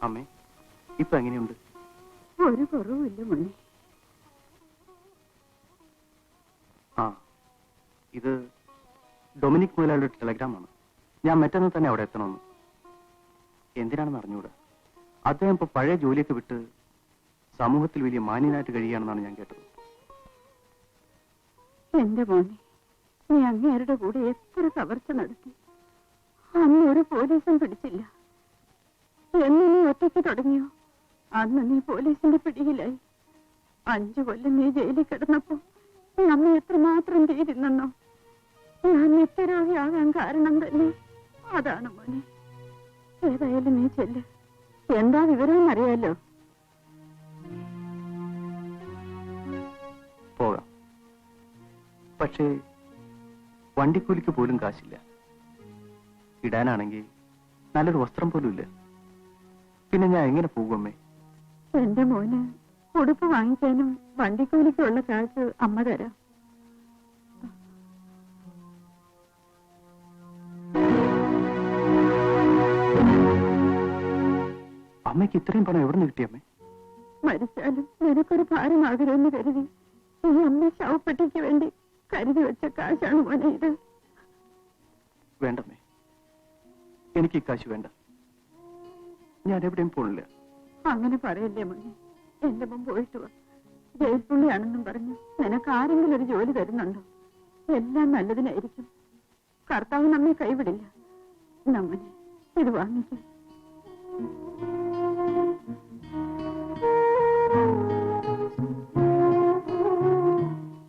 അമ്മേ, ഇപ്പൊ എങ്ങനെയുണ്ട്? ഒരു കുറവുമില്ല മോനെ. ആ, ഇത് ഡൊമിനിക് മുതലാളിയുടെ ടെലഗ്രാമാണ്. ഞാൻ മറ്റന്ന് തന്നെ അവിടെ എത്തണമെന്ന്. എന്തിനാണെന്ന് അറിഞ്ഞൂടാ. അദ്ദേഹം ഇപ്പൊ പഴയ ജോലിയൊക്കെ വിട്ട് സമൂഹത്തിൽ വലിയ മാന്യനായിട്ട് കഴിയുകയാണെന്നാണ് ഞാൻ കേട്ടത്. എന്റെ മോനെ, നീ അങ്ങേരുടെ കൂടെ എത്ര കവർച്ച നടത്തി. അന്ന് ഒരു പോലീസും പിടിച്ചില്ല. എന്ന് നീ ഒറ്റയ്ക്ക് തുടങ്ങിയോ അന്ന് നീ പോലീസിന്റെ പിടിയിലായി. 5 കൊല്ലം നീ ജയിലിൽ കിടന്നപ്പോ അമ്മ എത്രമാത്രം തീരുന്നെന്നോ. ഞാൻ നിത്യരോഗിയാകാൻ കാരണം തന്നെ അതാണ് മോനെ. ഏതായാലും നീ ചെല്ല്. എന്താ വിവരം അറിയാലോ. പോകാം. പക്ഷേ വണ്ടിക്കൂലിക്ക് പോലും കാശില്ല. ഇടാനാണെങ്കിൽ നല്ലൊരു വസ്ത്രം പോലും ഇല്ല. പിന്നെ ഞാൻ എങ്ങനെ പോകുമേ? എന്റെ മോന് ഉടുപ്പ് വാങ്ങിക്കാനും വണ്ടിക്കൂലിക്കുള്ള കാശ് അമ്മ തരാം. അമ്മയ്ക്ക് ഇത്രയും പണം എവിടെ നിന്ന് കിട്ടിയമ്മേ? മരിച്ചാലും നിനക്കൊരു ഭാരമാകരുമെന്ന് കരുതി ഈ അമ്മ ശവപ്പെട്ടിക്ക് വേണ്ടി കരുതി വെച്ച കാശാണ് മോനെ ഇത്. വേണ്ടമ്മേ, എനിക്ക് ഈ കാശ് വേണ്ട. ഞാൻ എവിടെയും പോണില്ല. അങ്ങനെ പറയല്ലേ മോനെ. എന്റെ മുമ്പ് പോയിട്ട് വാ. ജയിൽപ്പുള്ളിയാണെന്നും പറഞ്ഞു നിനക്ക് ആരെങ്കിലും ഒരു ജോലി തരുന്നുണ്ടോ? എല്ലാം നല്ലതിനായിരിക്കും. കർത്താവ് നമ്മെ കൈവിടില്ല. നമ്മനെ ഇത് വാങ്ങിക്കും.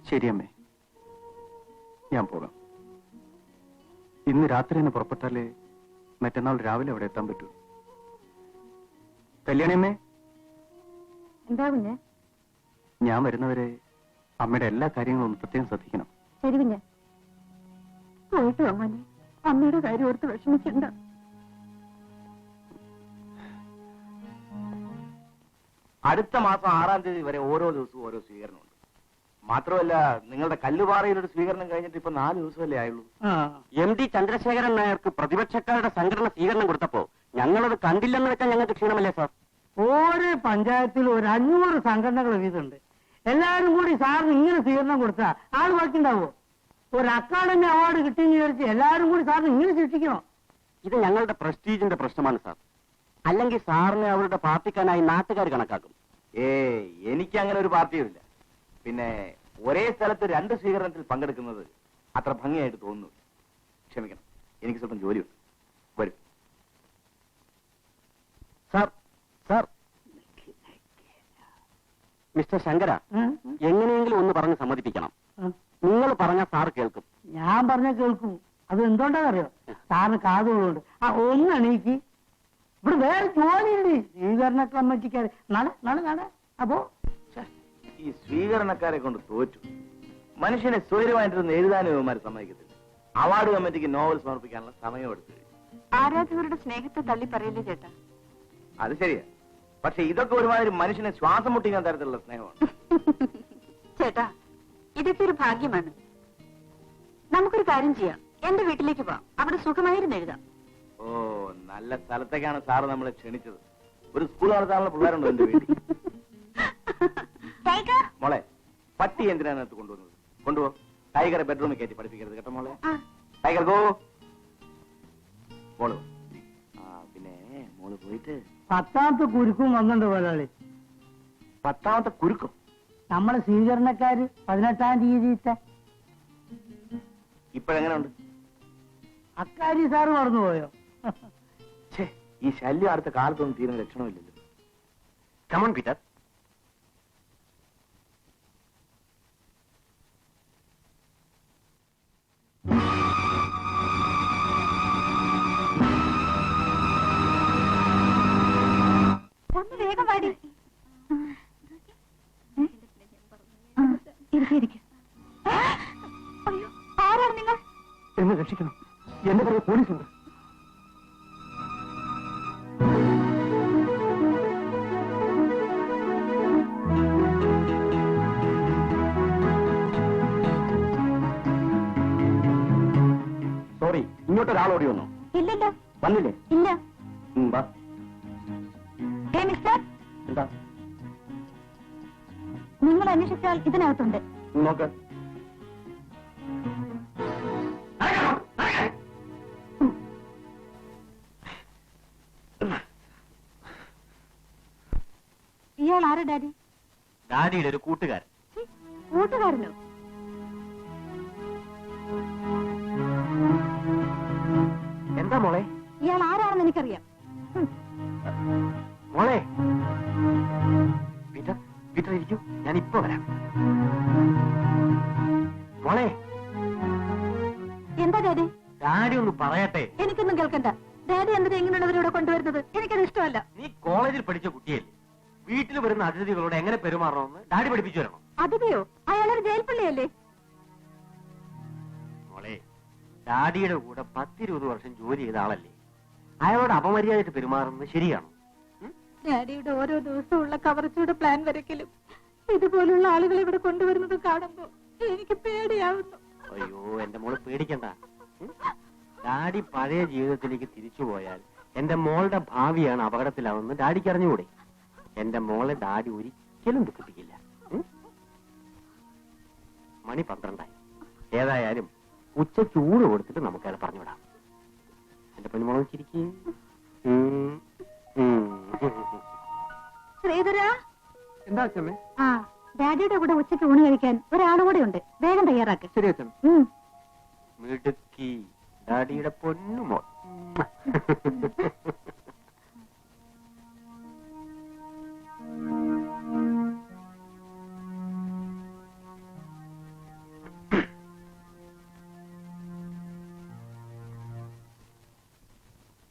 ശരിയമ്മേ, ഞാൻ പോകാം. ഇന്ന് രാത്രി തന്നെ പുറപ്പെട്ടാലേ മറ്റന്നാൾ രാവിലെ അവിടെ എത്താൻ പറ്റൂ. കല്യാണിയമ്മേ, എന്താ കുഞ്ഞെ? ഞാൻ വരുന്നവരെ അമ്മയുടെ എല്ലാ കാര്യങ്ങളും ഒന്ന് പ്രത്യേകം ശ്രദ്ധിക്കണം. ശരി കുഞ്ഞെ, പോയിട്ട് വാ മോനെ. അമ്മയുടെ കാര്യം ഓർത്ത് വിഷമിക്കണ്ട. അടുത്ത മാസം 6-ാം തീയതി വരെ ഓരോ ദിവസവും ഓരോ സ്വീകരണമുണ്ട്. മാത്രമല്ല, നിങ്ങളുടെ കല്ലുപാറയിലൊരു സ്വീകരണം കഴിഞ്ഞിട്ട് ഇപ്പൊ 4 ദിവസമല്ലേ ആയുള്ളൂ. MD ചന്ദ്രശേഖരൻ നായർക്ക് പ്രതിപക്ഷക്കാരുടെ സംഘടന സ്വീകരണം കൊടുത്തപ്പോ ഞങ്ങളത് കണ്ടില്ലെന്ന് വെച്ചാൽ ഞങ്ങൾക്ക് ക്ഷീണമല്ലേ സാർ? ഓരോ പഞ്ചായത്തിൽ ഒരു 500 സംഘടനകൾ വീതമുണ്ട്. എല്ലാവരും കൂടി സാറിന് ഇങ്ങനെ സ്വീകരണം കൊടുത്താൽ ആൾ ബാക്കിണ്ടാവോ? ഒരു അക്കാഡമി അവാർഡ് കിട്ടിയെന്ന് വിചാരിച്ച് എല്ലാവരും കൂടി സാറിന് ഇങ്ങനെ ശിക്ഷിക്കണോ? ഇത് ഞങ്ങളുടെ പ്രസ്റ്റീജിന്റെ പ്രശ്നമാണ് സാർ. അല്ലെങ്കിൽ സാറിനെ അവരുടെ പാർട്ടിക്കാനായി നാട്ടുകാർ കണക്കാക്കും. എനിക്ക് അങ്ങനെ ഒരു പാർട്ടിയുമില്ല. പിന്നെ ഒരേ സ്ഥലത്ത് 2 സ്വീകരണത്തിൽ പങ്കെടുക്കുന്നത് അത്ര ഭംഗിയായിട്ട് തോന്നുന്നു. ക്ഷമിക്കണം, എനിക്ക് സ്വല്പം ജോലിയുണ്ട്. വരും. സാർ സാർ മിസ്റ്റർ ശങ്കര, എങ്ങനെയെങ്കിലും ഒന്ന് പറഞ്ഞ് സമ്മതിപ്പിക്കണം. നിങ്ങൾ പറഞ്ഞ സാർ കേൾക്കും. ഞാൻ പറഞ്ഞ കേൾക്കും. അത് എന്തുകൊണ്ടാണെന്നറിയോ? സാറിന് കാതുകളുണ്ട്. ഒന്ന് എണീക്ക്. ഇവിടെ വേറെ ജോലിയുണ്ട്. സ്വീകരണ കമ്മിറ്റിക്കാർ നാളെ അപ്പോ ഈ സ്വീകരണക്കാരെ കൊണ്ട് തോറ്റു. മനുഷ്യനെ സ്വൈര്യമായിട്ടൊന്ന് എഴുതാനും ഇവന്മാർ സമ്മതിക്കത്തില്ല. അവാർഡ് കമ്മിറ്റിക്ക് നോവൽ സമർപ്പിക്കാനുള്ള സമയം എടുത്തു. ആരാധകരുടെ സ്നേഹത്തെ തള്ളി പറയില്ലേ ചേട്ടാ? അത് ശരിയാ. പക്ഷെ ഇതൊക്കെ ഒരുമാതിരി മനുഷ്യനെ ശ്വാസം മുട്ടിക്കാൻ തരത്തിലുള്ള സ്നേഹമാണ്. ചേട്ടാ, ഇതൊക്കെ ഒരു ഭാഗ്യമാണ്. നമുക്കൊരു കാര്യം ചെയ്യാം. എന്റെ വീട്ടിലേക്ക് പോവാം. അവിടെ സുഖമായിരുന്നു എഴുതാം. ഓ, നല്ല സ്ഥലത്തേക്കാണ് സാറ് നമ്മളെ ക്ഷണിച്ചത്. ഒരു സ്കൂൾ നടത്താനുള്ള പിള്ളേരുണ്ടോ എന്റെ വീട്ടിൽ? മോളെ, പട്ടി എന്തിനാണ് കൊണ്ടുവന്നത്? കൊണ്ടുപോ. ടൈഗറെ ബെഡ്റൂമിൽ കയറ്റി പഠിപ്പിക്കരുത് കേട്ടോ മോളെ. Tiger go. മോള് പിന്നെ മോള് പോയിട്ട് 10ാമത്തെ കുരുക്കും വന്നിട്ടുണ്ട് മുതലാളി. 10ാമത്തെ കുരുക്കും? നമ്മളെ സ്വീകരണക്കാര് 18ാം തീയതിത്തെ. ഇപ്പോഴെങ്ങനെയുണ്ട്? അക്കാരി സാറ് മറന്നുപോയോ? ഈ ശല്യം അടുത്ത കാലത്തൊന്നും തീരുന്ന ലക്ഷണമില്ലല്ലോ. Come on Peter. വേഗം പാടി. ആരാണ് നിങ്ങൾ? എന്നെ രക്ഷിക്കണം. എന്റെ പേര് പോലീസുണ്ട്. സോറി, ഇങ്ങോട്ടൊരാൾ ഓടി വന്നു. ഇല്ലല്ലോ. വന്നില്ലേ? ഇല്ല. വാ. മിസ്റ്റർ, എന്താ? നിങ്ങൾ അന്വേഷിച്ചാൽ ഇതിനകത്തുണ്ട്. നോക്ക്. ഇയാൾ ആരാ ഡാഡി? ഡാഡിയുടെ ഒരു കൂട്ടുകാരൻ. കൂട്ടുകാരനോ? എന്താ മോളെ? ഇയാൾ ആരാണെന്ന് എനിക്കറിയാം. മോളെ, പീറ്റർ, പീറ്റർ ഇരിക്കൂ, ഞാൻ ഇപ്പൊ വരാം. മോളെ, എന്താ ഡാഡി? ഡാഡി ഒന്ന് പറയട്ടെ. എനിക്കൊന്നും കേൾക്കണ്ട. ഡാഡി എന്തിനാ ഇങ്ങനെയുള്ളവരോട് കൊണ്ടുവരുന്നത്? എനിക്കത് ഇഷ്ടമല്ല. നീ കോളേജിൽ പഠിച്ച കുട്ടിയല്ലേ, വീട്ടിൽ വരുന്ന അതിഥികളോട് എങ്ങനെ പെരുമാറണമെന്ന് ഡാഡി പഠിപ്പിച്ചു തരണം. അതിഥിയോ? അയാളൊരു ജയിൽ പിള്ളയല്ലേ? മോളെ, ഡാഡിയുടെ കൂടെ 10-20 വർഷം ജോലി ചെയ്ത ആളല്ലേ, അയാളോട് അപമര്യാദയായിട്ട് പെരുമാറുന്നത് ശരിയാണോ? ഡാഡിയുടെ ഓരോ ദിവസമുള്ള കവർച്ചയുടെ പ്ലാൻ വരയ്ക്കലും ഇതുപോലുള്ള ആളുകളെ ഇവിടെ കൊണ്ടുവരുന്നത് കാണുമ്പോ എനിക്ക് പേടിയാവുന്നു. അയ്യോ, എന്റെ മോള് പേടിക്കണ്ട. ഡാഡി പഴയ ജീവിതത്തിലേക്ക് തിരിച്ചു പോയാൽ എന്റെ മോളുടെ ഭാവിയാണ് അപകടത്തിലാവുന്നത് ഡാഡിക്ക് അറിഞ്ഞുകൂടെ? എന്റെ മോളെ ഡാഡി ഒരിക്കലും ദുഃഖിപ്പിക്കില്ല. മണി 12ആയി. ഏതായാലും ഉച്ചയ്ക്ക് ഊണ് കൊടുത്തിട്ട് നമുക്കത് പറഞ്ഞുവിടാം. എന്റെ പെൺമോളം ചിരിക്കേ. ശ്രീധര, എന്താ അച്ഛമ്മേ? ആ, ഡാഡിയുടെ കൂടെ ഉച്ചയ്ക്ക് ഊണ് കഴിക്കാൻ ഒരാളും കൂടെ ഉണ്ട്. വേഗം തയ്യാറാക്ക്. ശരി അച്ഛമ്മ. മിടുക്കി, ഡാഡിയുടെ പൊന്നുമോൾ.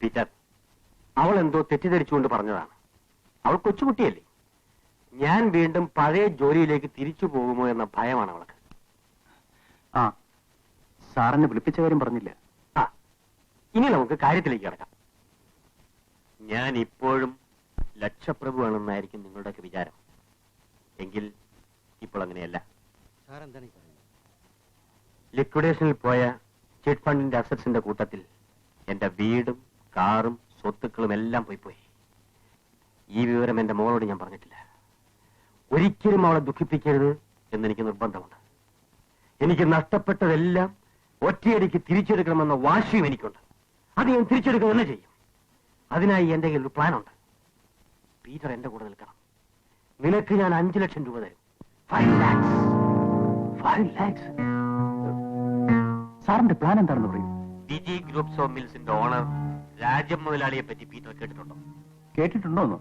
പീറ്റർ, അവൾ എന്തോ തെറ്റിദ്ധരിച്ചുകൊണ്ട് പറഞ്ഞതാണ്. അവൾ കൊച്ചുകുട്ടിയല്ലേ. ഞാൻ വീണ്ടും പഴയ ജോലിയിലേക്ക് തിരിച്ചു പോകുമോ എന്ന ഭയമാണ് അവൾക്ക്. ആ, സാറിനെ വിളിപ്പിച്ച കാര്യം പറഞ്ഞില്ല. ആ, ഇനി നമുക്ക് കാര്യത്തിലേക്ക് കിടക്കാം. ഞാൻ ഇപ്പോഴും ലക്ഷപ്രഭുവാണെന്നായിരിക്കും നിങ്ങളുടെയൊക്കെ വിചാരം. എങ്കിൽ ഇപ്പോൾ അങ്ങനെയല്ല. ലിക്വിഡേഷനിൽ പോയ ചിറ്റ് ഫണ്ടിന്റെ അസറ്റ്സിന്റെ കൂട്ടത്തിൽ എന്റെ വീടും കാറും സ്വത്തുക്കളും എല്ലാം പോയി. ഈ വിവരം എന്റെ മോളോട് ഞാൻ പറഞ്ഞിട്ടില്ല. ഒരിക്കലും അവളെ ദുഃഖിപ്പിക്കരുത് എന്നെനിക്ക് നിർബന്ധമുണ്ട്. എനിക്ക് നഷ്ടപ്പെട്ടതെല്ലാം ഒറ്റയടിക്ക് തിരിച്ചെടുക്കണമെന്ന വാശിയും എനിക്കുണ്ട്. അത് ഞാൻ തിരിച്ചെടുക്കുക തന്നെ ചെയ്യും. അതിനായി എന്റെ കയ്യിൽ ഒരു പ്ലാനുണ്ട്. പീറ്റർ എന്റെ കൂടെ നിൽക്കണം. നിനക്ക് ഞാൻ 5 ലക്ഷം രൂപ തരും. 5 lakhs. സാറിന്റെ പ്ലാൻ എന്താണെന്ന് പറയൂ. വിജി ഗ്രൂപ്പ്സ് ഓഫ് മിൽസിന്റെ ഓണർ രാജം മുതലാളിയെ പറ്റി പീറ്റർ കേട്ടിട്ടുണ്ടോ? കേട്ടിട്ടുണ്ടോന്നോ?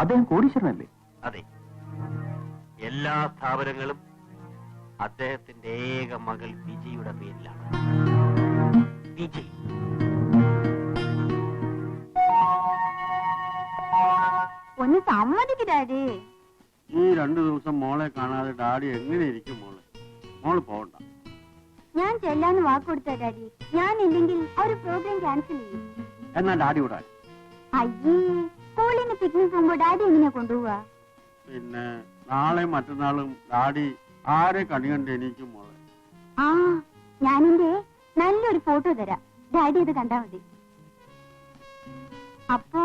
അദ്ദേഹം കോടീശ്വരനല്ലേ? അതെ. എല്ലാ സ്ഥാപനങ്ങളും അദ്ദേഹത്തിന്റെ ഏക മകൾ വിജയുടെ പേരിലാണ്. വിജി. ഒന്ന് സമ്മതിക്ക് ഡാഡി. ഈ 2 ദിവസം മോളെ കാണാതെ ഡാഡി എങ്ങനെ ഇരിക്കും മോളെ? മോള് പോകണ്ട. ഞാൻ ചെല്ലാന്ന് വാക്കുകൊടുത്ത ഡാഡി. ഞാൻ ഇല്ലെങ്കിൽ ഒരു പ്രോഗ്രാം ക്യാൻസൽ ചെയ്യും. എന്നാ ഡാഡി വിടാൻ. അയ്യേ, സ്കൂളിൽ നിന്ന് പിക്നിക് പോകുമ്പോ ഡാഡി എങ്ങനെയാ കൊണ്ടുപോവാ? പിന്നെ നാളെയും മറ്റന്നാളും ഡാഡി ആരെ കണി കണ്ട് എനിക്കും മോളെ. ആ, ഞാനെന്റെ നല്ലൊരു ഫോട്ടോ തരാം. ഡാഡി ഇത് കണ്ടാ മതി. അപ്പോ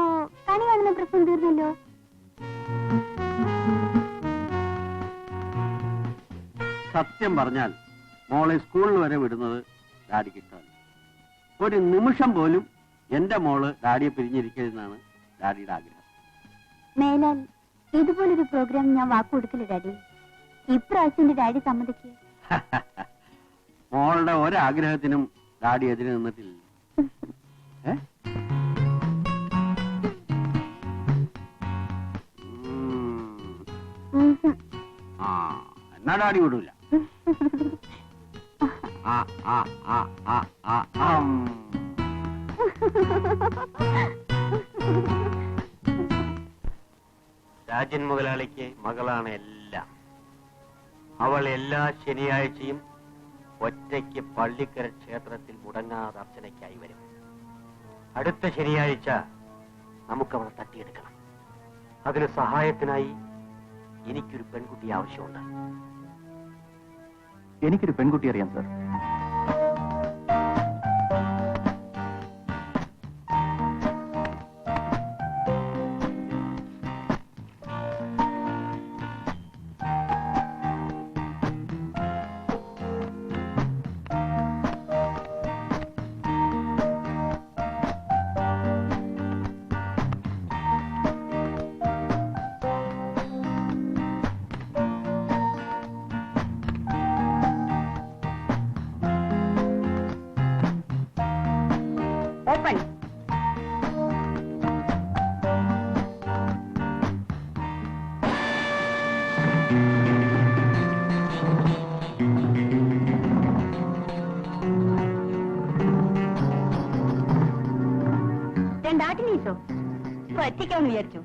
കണി കാണുന്ന പ്രശ്നം തീർന്നല്ലോ. സത്യം പറഞ്ഞാൽ മോളെ സ്കൂളിൽ വരെ വിടുന്നത് ഡാഡിക്ക് ഇഷ്ടമല്ല. ഒരു നിമിഷം പോലും എന്റെ മോള് ഡാഡിയെ പിരിഞ്ഞിരിക്കരുതെന്നാണ് ഡാഡിയുടെ ആഗ്രഹം. മേലാൽ ഇതുപോലൊരു പ്രോഗ്രാം ഞാൻ വാക്കുകൊടുക്കില്ല ഡാഡി. ഇപ്രാവശ്യം ഡാഡി സമ്മതിക്ക്. മോളുടെ ഒരാഗ്രഹത്തിനും ഡാഡി എതിരെ നിന്നിട്ടില്ല. ഏ? ആ, എന്നാ ഡാഡി വിടൂല. ആ ആ ആ ആ ആ ആം. രാജൻ മുതലാളിക്ക് മകളാണ് എല്ലാം. അവൾ എല്ലാ ശനിയാഴ്ചയും ഒറ്റയ്ക്ക് പള്ളിക്കര ക്ഷേത്രത്തിൽ മുടങ്ങാതെ അർച്ചനയ്ക്കായി വരും. അടുത്ത ശനിയാഴ്ച നമുക്കവളെ തട്ടിയെടുക്കണം. അതിന് സഹായത്തിനായി എനിക്കൊരു പെൺകുട്ടി ആവശ്യമുണ്ട്. എനിക്കൊരു പെൺകുട്ടി അറിയാം സാർ. ഓപ്പൺ. രണ്ടാട്ടിനീസോ ഒറ്റയ്ക്കാന്ന് വിചാരിച്ചു.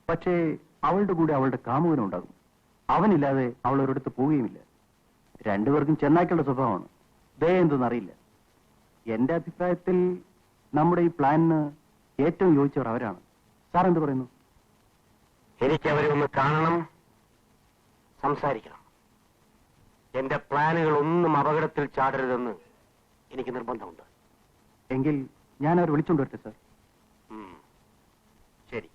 പക്ഷേ അവളുടെ കൂടെ അവളുടെ കാമുകനും ഉണ്ടാകും. അവനില്ലാതെ അവൾ ഒരിടത്ത് പോവുകയുമില്ല. രണ്ടുപേർക്കും ചെന്നായ്ക്കളുടെ സ്വഭാവമാണ്. ദേ എന്തെന്നറിയില്ല. എന്റെ അഭിപ്രായത്തിൽ നമ്മുടെ ഈ പ്ലാനിന് ഏറ്റവും യോജിച്ചവർ അവരാണ്. സാർ എന്ത് പറയുന്നു? എനിക്ക് അവരെ ഒന്ന് കാണണം, സംസാരിക്കണം. എന്റെ പ്ലാനുകൾ ഒന്നും അപകടത്തിൽ ചാടരുതെന്ന് എനിക്ക് നിർബന്ധമുണ്ട്. എങ്കിൽ ഞാൻ അവരെ വിളിച്ചുകൊണ്ട് വരട്ടെ സാർ. ശരി.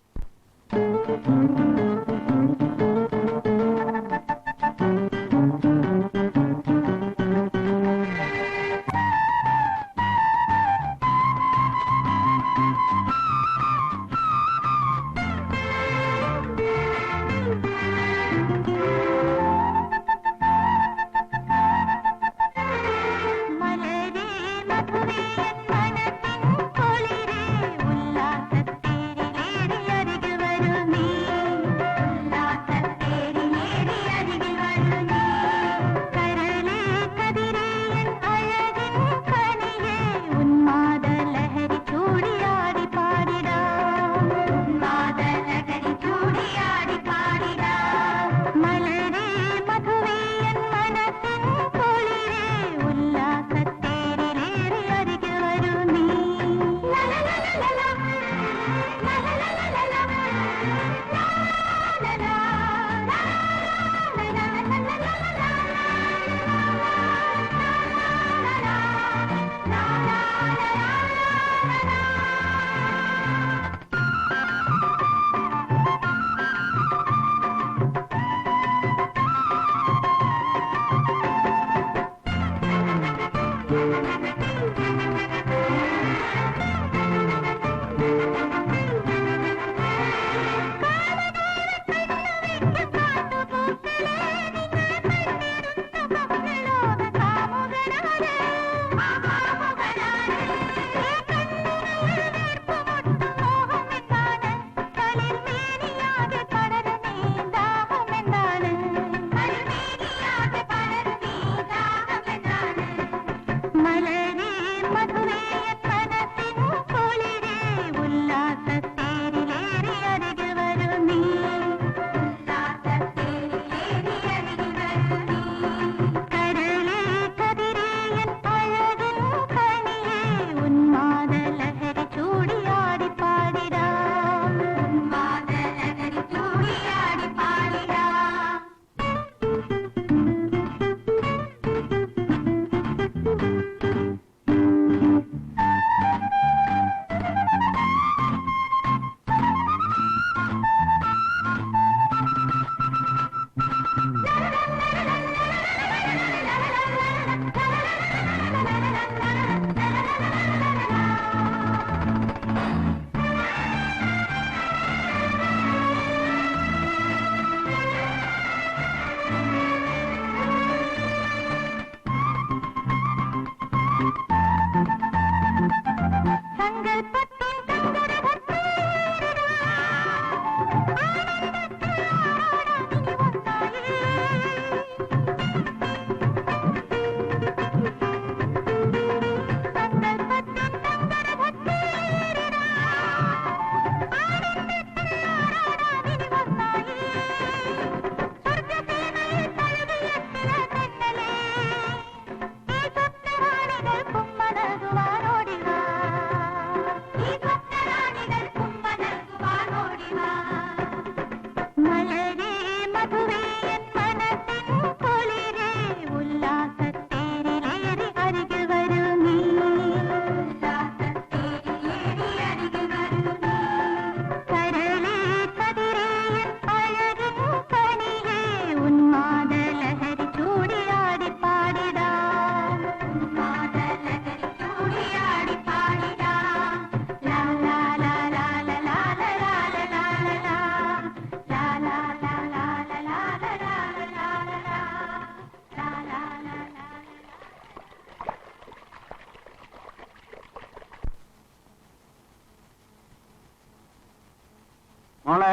മോളെ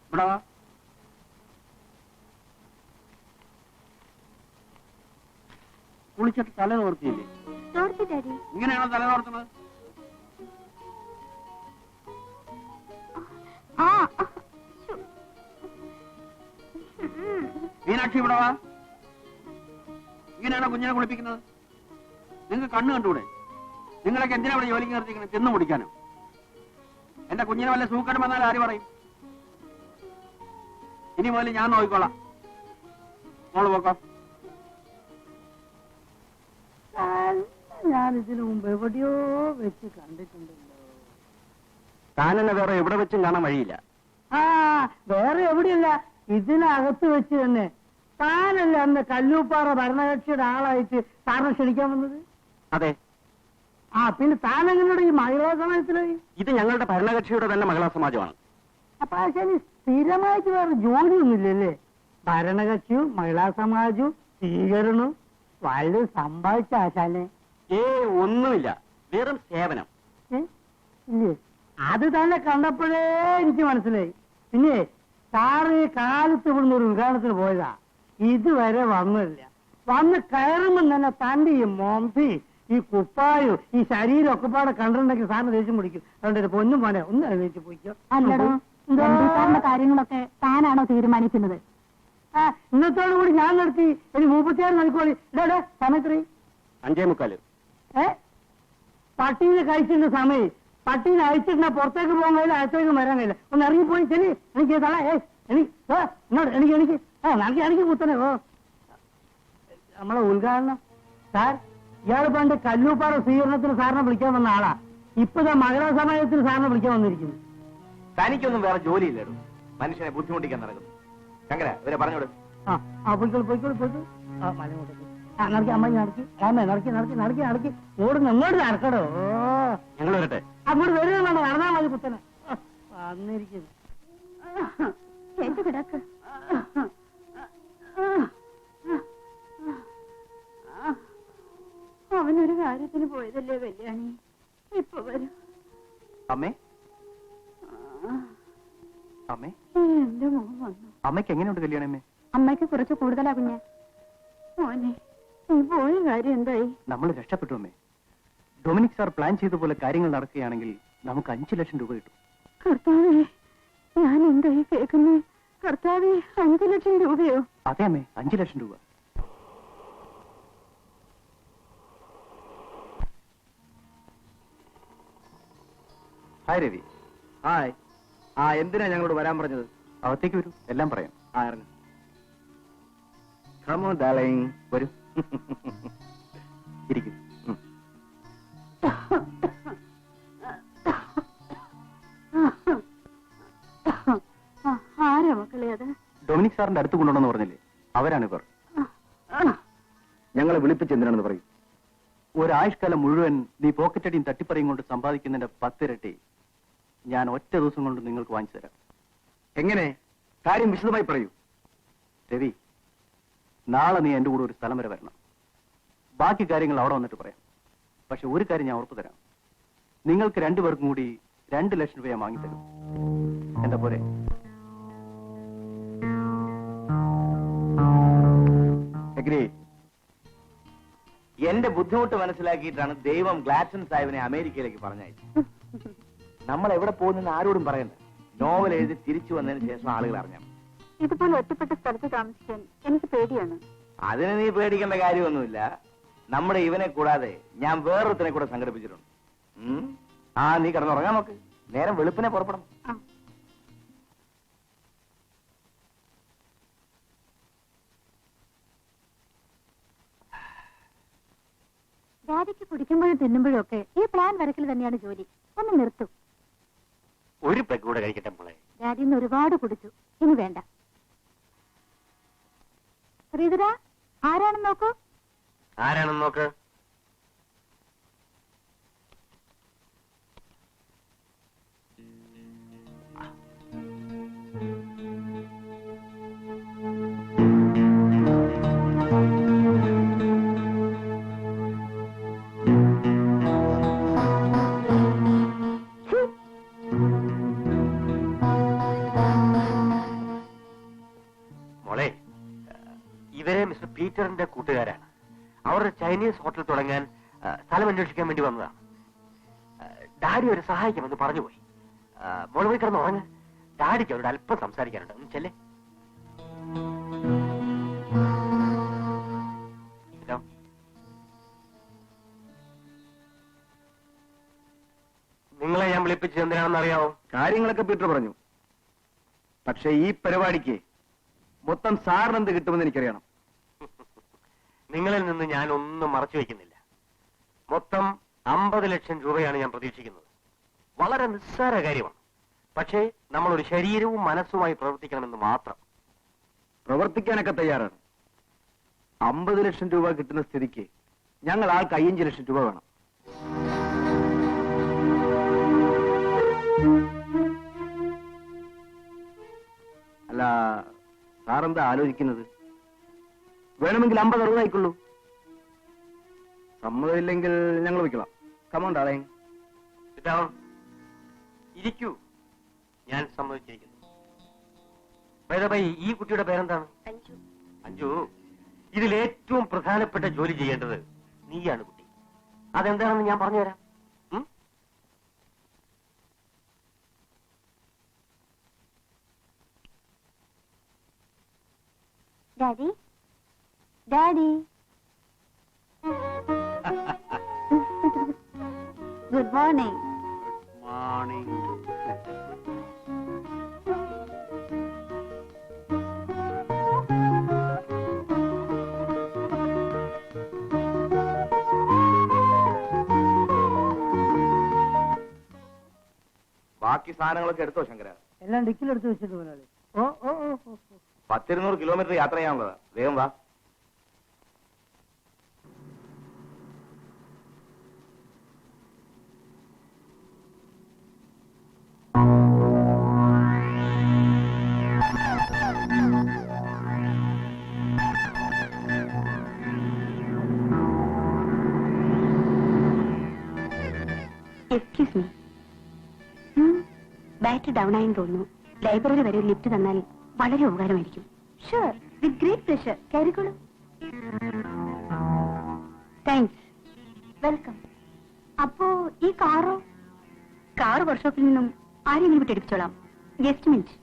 ഇവിടെ വാ. കുളിച്ചിട്ട് തല തോർത്തിയില്ലേ? ഇങ്ങനെയാണോ തല തോർത്തുന്നത്? മീനാക്ഷി ഇവിടെ വാ. ഇങ്ങനെയാണോ കുഞ്ഞിനെ കുളിപ്പിക്കുന്നത്? നിങ്ങൾക്ക് കണ്ണ് കണ്ടൂടെ? നിങ്ങളൊക്കെ എന്തിനാ ഇവിടെ ജോലിക്ക് നിർത്തിക്കണം? തിന്നു മുടിക്കാനോ? എന്റെ കുഞ്ഞിനെ വല്ല സൂക്കടം വന്നാൽ ആര് പറയും? ഇനി മുതൽ ഞാൻ നോക്കിക്കോളാം. മോള് പോക്കോ. ഞാൻ ഇതിനു മുമ്പ് എവിടെയോ വെച്ച് കണ്ടിട്ടുണ്ടല്ലോ. താനെന്നെ വേറെ എവിടെ വെച്ചും കാണാൻ വഴിയില്ല. ആ, വേറെ എവിടെയല്ല, ഇതിനകത്ത് വെച്ച് തന്നെ. താനല്ല അന്ന് കല്ലൂപ്പാറ ഭരണകക്ഷിയുടെ ആളായിട്ട് സാറിനെ ക്ഷണിക്കാൻ വന്നത്? അതെ. ആ, പിന്നെ താനെങ്ങനെയാണ് ഈ മഹിളാ സമാജത്തിലായി? ഇത് ഞങ്ങളുടെ ഭരണകക്ഷിയുടെ തന്നെ മഹിളാ സമാജമാണ്. അപ്പൊ ആ ശരി, സ്ഥിരമായിട്ട് വേറെ ജോലിയൊന്നുമില്ലല്ലേ? ഭരണകക്ഷിയും മഹിളാ സമാജവും സ്വീകരണവും വളരെ സമ്പാദിച്ച ആശാനെ. ഒന്നുമില്ല, വെറും സേവനം. ഇല്ലേ? അത് തന്നെ കണ്ടപ്പോഴേ എനിക്ക് മനസ്സിലായി. പിന്നെ സാറ് കാലത്ത് ഇവിടുന്ന് ഒരു ഉദ്ഘാടനത്തിന് പോയതാ, ഇതുവരെ വന്നില്ല. വന്ന് കയറുമ്പോൾ തന്നെ തന്റെ ഈ മോംസി, ഈ കുപ്പായും ഈ ശരീരം ഒക്കെ പാടെ കണ്ടിട്ടുണ്ടെങ്കിൽ സാറിന് ദേഷ്യം പിടിക്കും. അതുകൊണ്ട് പൊന്നും മോനെ ഒന്ന് എഴുന്നേറ്റ് പോയിക്കോ. അല്ലടോ, സാറിന്റെ കാര്യങ്ങളൊക്കെ താനാണോ തീരുമാനിക്കുന്നത്? ആ, ഇന്നത്തോടു കൂടി ഞാൻ നിർത്തി. ഇനി 36 മണിക്കൂർ ഇടേ സമയത്ത് 5:45. പട്ടീനെ കഴിച്ചിട്ട് സമയം. പട്ടീനെ അയച്ചിട്ട് പുറത്തേക്ക് പോകാൻ കഴിയില്ല, അകത്തേക്ക് വരാൻ കഴിയില്ല. ഒന്ന് ഇറങ്ങിപ്പോയി ശരി. എനിക്ക് തള എനിക്ക് കുത്തനെ. ഓ, നമ്മളെ ഉദ്ഘാടനം സാർ, ഇയാൾ പണ്ട് കല്ലൂപ്പാറ സ്വീകരണത്തിന് സാറിനെ വിളിക്കാൻ വന്ന ആളാ. ഇപ്പഴാ മഹിളാ സമാജത്തിന് സാറിനെ വിളിക്കാൻ വന്നിരിക്കുന്നു. തനിക്കൊന്നും വേറെ ജോലിയില്ലല്ലോ, മനുഷ്യനെ ബുദ്ധിമുട്ടിക്കാൻ നടക്കുന്നു. ശങ്കര, ഇവരെ പറഞ്ഞോട്. പോയിക്കോളൂ പോയിക്കോളൂ പോയിക്കോളൂ. ആ, മല കൊണ്ടു നടക്കി, അമ്മ നടക്കി, ആമ നടക്കി നടക്കി നടക്കി നടക്കി ഓടുന്നു. ഇങ്ങോട്ട് നടക്കടോ. ഞങ്ങൾ വരട്ടെ. അങ്ങോട്ട് വരുന്ന വേണ്ട, നടന്നാൽ മതി കുത്തനെ. വന്നിരിക്കുന്നു. കിടക്ക്. അവനൊരു കാര്യത്തിന് പോയതല്ലേ കല്യാണി, ഇപ്പൊ വരും. അമ്മേ, അമ്മേ, എന്റെ മോൻ വന്നു. അമ്മയ്ക്ക് എങ്ങനെയുണ്ട് കല്യാണമ്മേ? അമ്മയ്ക്ക് കുറച്ച് കൂടുതലാ കുഞ്ഞെ. മോനെ, നീ പോയ കാര്യം എന്തായി? നമ്മൾ രക്ഷപ്പെട്ടു അമ്മേ. ഡൊമിനിക് സാർ പ്ലാൻ ചെയ്ത പോലെ കാര്യങ്ങൾ നടക്കുകയാണെങ്കിൽ നമുക്ക് 5 ലക്ഷം രൂപ കിട്ടും. കർത്താവേ, ഞാൻ എന്തായി കേൾക്കുന്നേ? കർത്താവേ, 5 ലക്ഷം രൂപയോ? അതെ അമ്മേ, 5 ലക്ഷം രൂപ. ഹായ് രവി. ഹായ്. ആ, എന്തിനാ ഞങ്ങളോട് വരാൻ പറഞ്ഞത്? അകത്തേക്ക് വരൂ, എല്ലാം പറയാം. ആ, ഇറങ്ങ. Come on, darling. വരൂ, ഇരിക്കും. ആരാ മക്കളെ അത്? ഡൊമിനിക് സാറിന്റെ അടുത്ത് കൊണ്ടുവന്നെന്ന് പറഞ്ഞില്ലേ, അവരാണ് ഇവർ. ഞങ്ങളെ വിളിപ്പിച്ചെന്തിനാണെന്ന് പറയും. ഒരാഴ്ചക്കാലം മുഴുവൻ നീ പോക്കറ്റടിയും തട്ടിപ്പറിയും കൊണ്ട് സമ്പാദിക്കുന്നതിന്റെ 10 ഇരട്ടി ഞാൻ ഒറ്റ ദിവസം കൊണ്ട് നിങ്ങൾക്ക് വാങ്ങിച്ചു തരാം. എങ്ങനെ? കാര്യം വിശദമായി പറയൂ. രവി, നാളെ നീ എന്റെ കൂടെ ഒരു സ്ഥലം വരെ വരണം. ബാക്കി കാര്യങ്ങൾ അവിടെ വന്നിട്ട് പറയാം. പക്ഷെ ഒരു കാര്യം ഞാൻ ഉറപ്പു തരാം, നിങ്ങൾക്ക് 2 പേർക്കും കൂടി 2 ലക്ഷം രൂപ ഞാൻ വാങ്ങിത്തരും. എന്താ പോരെ? എന്റെ ബുദ്ധിമുട്ട് മനസ്സിലാക്കിയിട്ടാണ് ദൈവം ഗ്ലാഡ്സൺ സാഹിബിനെ അമേരിക്കയിലേക്ക് പറഞ്ഞയച്ചത്. നമ്മൾ എവിടെ പോകുന്നെന്ന് ആരോടും പറയണ്ട. നോവൽ എഴുതി തിരിച്ചു വന്നതിന് ശേഷം ആളുകൾ അറിഞ്ഞാൽ. ഇതുപോലെ ഒറ്റപ്പെട്ട സ്ഥലത്ത് താമസിക്കാൻ എനിക്ക് പേടിയാണ്. അതിന് നീ പേടിക്കേണ്ട കാര്യമൊന്നുമില്ല. നമ്മുടെ ഇവനെ കൂടാതെ ഞാൻ വേറൊരുത്തനെ കൂടെ സംഘടിപ്പിച്ചിട്ടുണ്ട്. ആ, നീ കിടന്നുറങ്ങാൻ നോക്ക്. നേരം വെളുപ്പിനെ പുറപ്പെടണം. ഡാഡിക്ക് കുടിക്കുമ്പോഴും തിന്നുമ്പോഴും ഒക്കെ ഈ പ്ലാൻ വരക്കൽ തന്നെയാണ് ജോലി. ഒന്ന് നിർത്തും. ഒരു പെഗ് കൂടെ കഴിക്കട്ടെ മോളെ. ഡാഡി ഇന്ന് ഒരുപാട് കുടിച്ചു, ഇനി വേണ്ട. ശ്രീധര, ആരാണെന്ന് നോക്കൂ. ആരാണെന്ന് നോക്ക്. പീറ്ററിന്റെ കൂട്ടുകാരാണ്. അവർ ചൈനീസ് ഹോട്ടൽ തുടങ്ങാൻ സ്ഥലം അന്വേഷിക്കാൻ വേണ്ടി വന്നതാണ്. ഡാഡി ഒരു സഹായിക്കാമെന്ന് പറഞ്ഞുപോയി. മോള് പോയി കിടന്ന് ഉറങ്ങ്. ഡാഡിക്ക് അവരോട് അല്പം സംസാരിക്കാനുണ്ട്. ഒന്ന് ചെല്ലേ. നിങ്ങളെ ഞാൻ വിളിപ്പിച്ചത് എന്തിനാണെന്ന് അറിയാമോ? കാര്യങ്ങളൊക്കെ പീറ്റർ പറഞ്ഞു. പക്ഷെ ഈ പരിപാടിക്ക് മൊത്തം സാറിന് എന്ത് കിട്ടുമെന്ന് എനിക്കറിയണം. നിങ്ങളിൽ നിന്ന് ഞാൻ ഒന്നും മറച്ചു വയ്ക്കുന്നില്ല. മൊത്തം 50 ലക്ഷം രൂപയാണ് ഞാൻ പ്രതീക്ഷിക്കുന്നത്. വളരെ നിസ്സാര കാര്യമാണ്. പക്ഷേ നമ്മൾ ഒരു ശരീരവും മനസ്സുമായി പ്രവർത്തിക്കണമെന്ന് മാത്രം. പ്രവർത്തിക്കാനൊക്കെ തയ്യാറാണ്. 50 ലക്ഷം രൂപ കിട്ടുന്ന സ്ഥിതിക്ക് ഞങ്ങൾ ആൾക്ക് 5 ലക്ഷം രൂപ വേണം. അല്ല, സാറെന്താ ആലോചിക്കുന്നത്? വേണമെങ്കിൽ 50-60 ആയിക്കൊള്ളൂ. സമ്മതമില്ലെങ്കിൽ ഞങ്ങൾ വയ്ക്കണം. Come on darling. ഇരിക്കൂ. ഞാൻ സമ്മതിച്ചിരിക്കുന്നു. ഈ കുട്ടിയുടെ പേരെന്താണ്? അഞ്ജു. ഇതിൽ ഏറ്റവും പ്രധാനപ്പെട്ട ജോലി ചെയ്യേണ്ടത് നീയാണ് കുട്ടി. അതെന്താണെന്ന് ഞാൻ പറഞ്ഞുതരാം. Daddy, daddy. Good morning. Morning. ബാക്കി സാധനങ്ങളൊക്കെ എടുത്തോ ശങ്കര? എല്ലാം ഡിക്കിലെടുത്ത് വെച്ചിട്ട് മുതലാളി. ഓ ഓ ഓ ഓ 10-200 കിലോമീറ്റർ യാത്ര ചെയ്യാനുള്ളതാ. വേഗം വാ. Excuse me. ബാറ്ററി ഡൗൺ ആയെന്ന് തോന്നുന്നു. ലൈബ്രറി വരെ ഒരു ലിഫ്റ്റ് തന്നാൽ വളരെ ഉപകാരമായിരിക്കും. Sure, with great pleasure. കയറിക്കോളൂ. താങ്ക്സ്. വെൽക്കം. അപ്പോ ഈ കാറോ? കാർ വർക്ക്ഷോപ്പിൽ നിന്നും ആരെങ്കിലും വിട്ടെടുപ്പിച്ചോളാം. Just minute.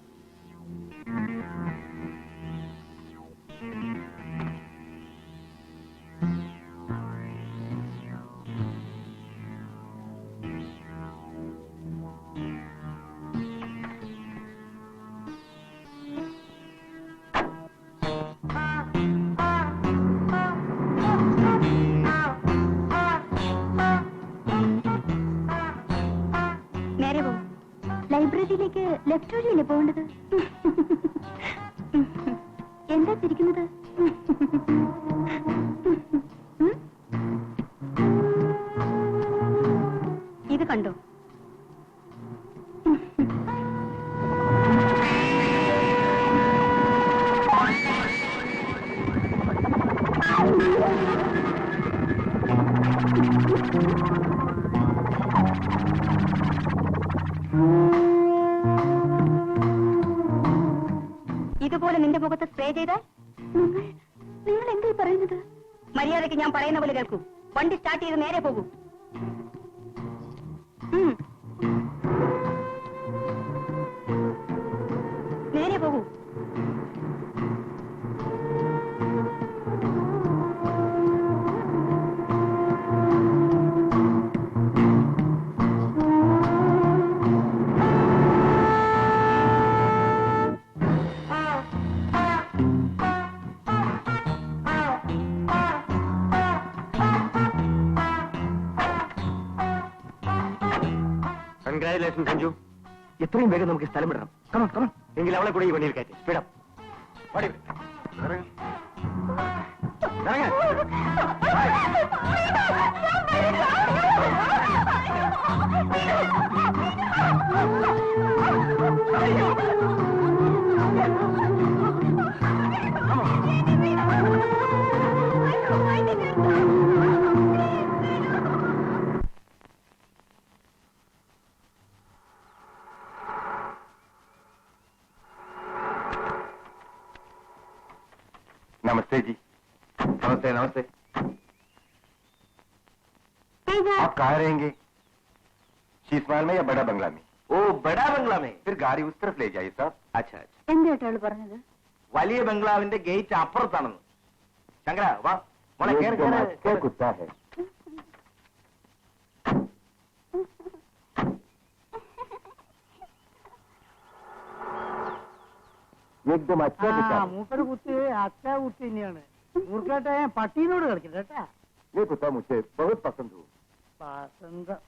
ലൈബ്രറിയിലേക്ക് ലെഫ്റ്റ് വഴിയല്ലേ പോകേണ്ടത്? എന്താ തിരിക്കുന്നത്? ഇത് കണ്ടോ? ഇതുപോലെ നിന്റെ മുഖത്ത് സ്പ്രേ ചെയ്താൽ? നിങ്ങൾ എന്താ പറയുന്നത്? മര്യാദയ്ക്ക് ഞാൻ പറയുന്ന പോലെ കേൾക്കൂ. വണ്ടി സ്റ്റാർട്ട് ചെയ്ത് നേരെ പോകൂ. നേരെ പോകൂ. കൺഗ്രാജുലേഷൻ സഞ്ജു. എത്രയും വേഗം നമുക്ക് സ്ഥലം വിടണം. Come on come on. എങ്കിൽ അവളെ കൂടെ ഈ വണ്ടിയിൽ കയറ്റി സ്പീഡപ്പ്. नमस्ते जी. नमस्ते नमस्ते। आप कहाँ रहेंगे? शीश महल में या बड़ा बंगला में? ओ बड़ा बंगला में। फिर गाड़ी उस तरफ ले जाइए साहब। अच्छा अच्छा. എന്താ അയാൾ പറഞ്ഞത്? വലിയ ബംഗ്ലാവിന്റെ ഗേറ്റ് അപ്പുറത്താണെന്ന്. ശങ്കര വാ മോളെ കേറ് क्या കേറ്. कुत्ता है? एकदम अच्छा कुत्ता है। മൂപ്പര് കുത്തി അച്ഛ കുത്തി തന്നെയാണ്. മൂർക്കേട്ടെ പട്ടീനോട് കളിക്കണ്ട കേട്ടാ. ये कुत्ता मुझे बहुत पसंद हो। വസന്തം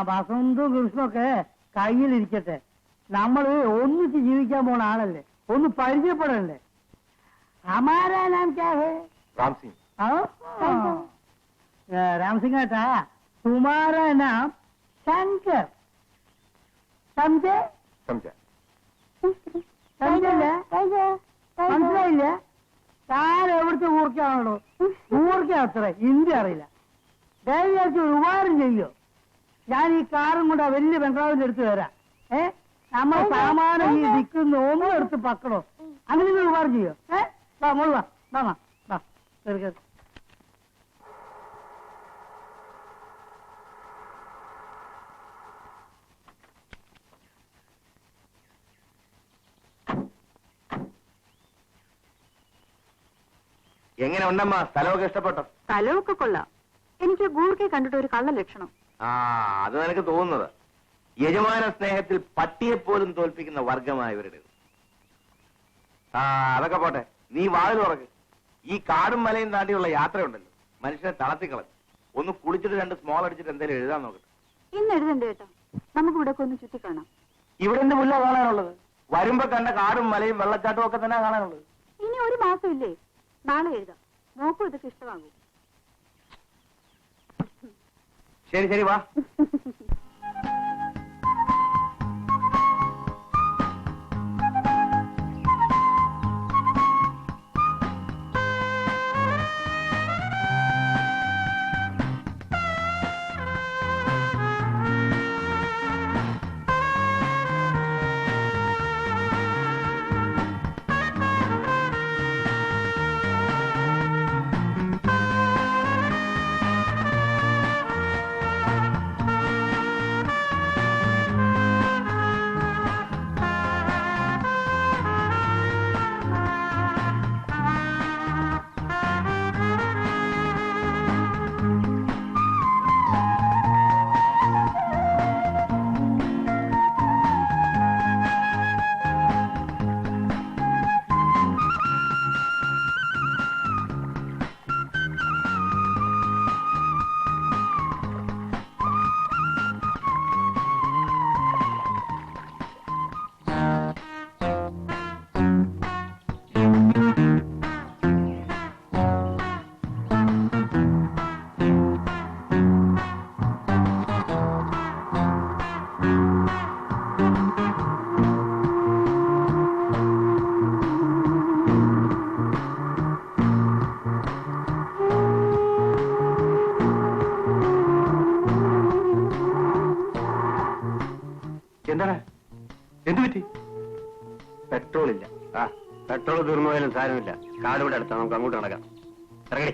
വസന്തവും കൃഷ്ണൊക്കെ കയ്യിലിരിക്കട്ടെ. നമ്മള് ഒന്നിച്ച് ജീവിക്കാൻ പോണ ആളല്ലേ, ഒന്ന് പരിചയപ്പെടണ്ടേ. हमारा नाम क्या है? राम सिंह। राम सिंह बेटा, तुम्हारा नाम शंकर, समझे? समझा। समझिല്ല? മനസ്സിലായില്ല? താൻ എവിടുത്തെ ഊർക്കാണല്ലോ? ഊർക്ക അത്ര ഹിന്ദി അറിയില്ല. ദയവാക്കി ഒരു ഉപകാരം ചെയ്യോ? ഞാൻ ഈ കാറും കൊണ്ട് ആ വലിയ ബംഗ്ലാവിന്റെ അടുത്ത് വരാം. നമ്മൾ സാമാനം ഈ ദിക്കുന്ന ഒന്നും എടുത്ത് പക്കണോ? അങ്ങനെ ഒരു ഉപകാരം ചെയ്യോ? വാ മോള് വാ വാ വാ കേറി കേറി. എങ്ങനെ ഉണ്ടമ്മ? സ്ഥലമൊക്കെ ഇഷ്ടപ്പെട്ടോ? സ്ഥലമൊക്കെ കൊള്ളാം. എനിക്ക് ഗൂർക്കെ കണ്ടിട്ട് ഒരു കള്ള ലക്ഷണം. ആ അത് നിനക്ക് തോന്നുന്നത്. യജമാന സ്നേഹത്തിൽ പട്ടിയെപ്പോലും തോൽപ്പിക്കുന്ന വർഗമായവരുടെ. ആ അതൊക്കെ പോട്ടെ, നീ വാതിൽ തുറക്ക്. ഈ കാടും മലയും താണ്ടിയുള്ള യാത്രയുണ്ടല്ലോ, മനുഷ്യനെ തളർത്തിക്കളഞ്ഞു. ഒന്ന് കുളിച്ചിട്ട് 2 സ്മോൾ അടിച്ചിട്ട് എന്തെങ്കിലും എഴുതാൻ നോക്കട്ടെ. ഇന്ന് എഴുതണ്ടേ കേട്ടോ? നമുക്ക് ഇവിടെ ഒന്ന് ചുറ്റി കാണാം. ഇവിടെ എന്ത് പുല്ല കാണാനുള്ളത്? വരുമ്പോ കണ്ട കാടും മലയും വെള്ളച്ചാട്ടവും ഒക്കെ തന്നെ കാണാനുള്ളത്. ഇനി ഒരു മാസം ഇല്ലേ? നാളെ എഴുതാം. നോക്കൂ, ഇതൊക്കെ ഇഷ്ടമാകും. ശരി ശരി വാ. എന്താണ്? എന്ത് പറ്റി? പെട്രോൾ ഇല്ല. ആ പെട്രോൾ തീർന്നു പോയാലും സാരമില്ല. കാടിവിടെ അടുത്താ, നമുക്ക് അങ്ങോട്ട് നടക്കാം. ഇറങ്ങി.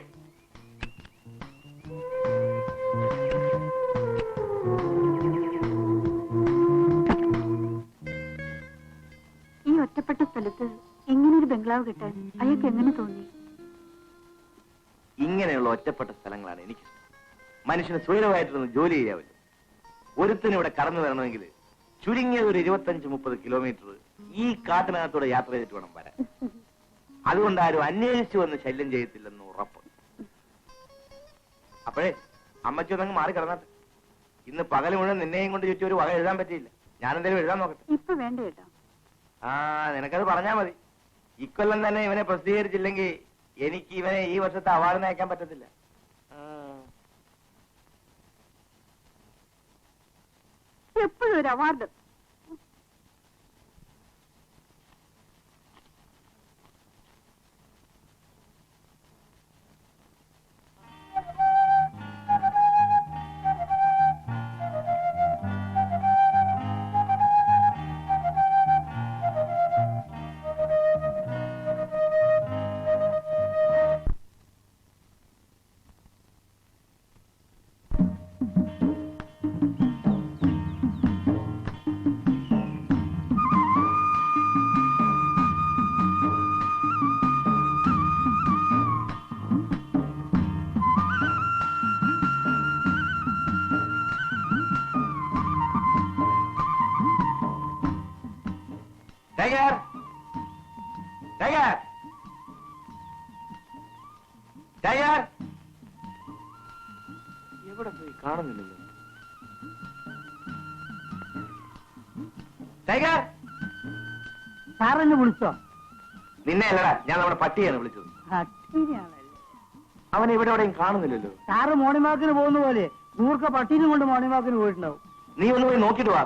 ഈ ഒറ്റപ്പെട്ട സ്ഥലത്ത് ഇങ്ങനൊരു ബംഗ്ലാവ് കിട്ടാൻ അയാൾക്ക് എങ്ങനെ തോന്നി? ഇങ്ങനെയുള്ള ഒറ്റപ്പെട്ട സ്ഥലങ്ങളാണ് എനിക്ക്. മനുഷ്യന് സ്വൈരമായിട്ടൊന്ന് ജോലി ചെയ്യാമല്ലോ. ഒരുത്തിന് ഇവിടെ കടന്നു വരണമെങ്കിൽ ചുരുങ്ങിയത് ഒരു 25-30 കിലോമീറ്റർ ഈ കാട്ടിനകത്തൂടെ യാത്ര ചെയ്തിട്ട് വേണം വരാൻ. അതുകൊണ്ട് ആരും അന്വേഷിച്ചു വന്ന് ശല്യം ചെയ്യത്തില്ലെന്ന് ഉറപ്പ്. അപ്പോഴേ അമ്മച്ചി ഒന്നങ്ങ് മാറി കിടന്നാട്ടെ. ഇന്ന് പകൽ മുഴുവൻ നിന്നെയും കൊണ്ട് ചുറ്റും ഒരു വക എഴുതാൻ പറ്റിയില്ല. ഞാനെന്തെങ്കിലും എഴുതാൻ നോക്കട്ടെ. ഇപ്പൊ വേണ്ട കേട്ടോ. ആ നിനക്കത് പറഞ്ഞാ മതി. ഇക്കൊല്ലം തന്നെ ഇവനെ പ്രസിദ്ധീകരിച്ചില്ലെങ്കിൽ എനിക്ക് ഇവനെ ഈ വർഷത്തെ അവാർഡിന് അയക്കാൻ പറ്റത്തില്ല. എപ്പോഴും ഒരു അവാർഡ്. ടൈഗർ ടൈഗർ ടൈഗർ എവിടെ പോയി കാണുന്നില്ലല്ലോ. ടൈഗർ സാറെന്നെ വിളിച്ചോ? നിന്നെ അല്ലടാ, ഞാൻ നമ്മുടെ പട്ടിയാണ് വിളിച്ചത്. പട്ടീനെയാണല്ലേ? അവൻ ഇവിടെ എവിടെയും കാണുന്നില്ലല്ലോ. സാറ് മോർണിംഗ് വാക്കിന് പോകുന്ന പോലെ ദൂർക്ക പട്ടീനും കൊണ്ട് മോർണിംഗ് വാക്കിന് പോയിട്ടുണ്ടാവും. നീ ഒന്ന് പോയി നോക്കിട്ട് വാ.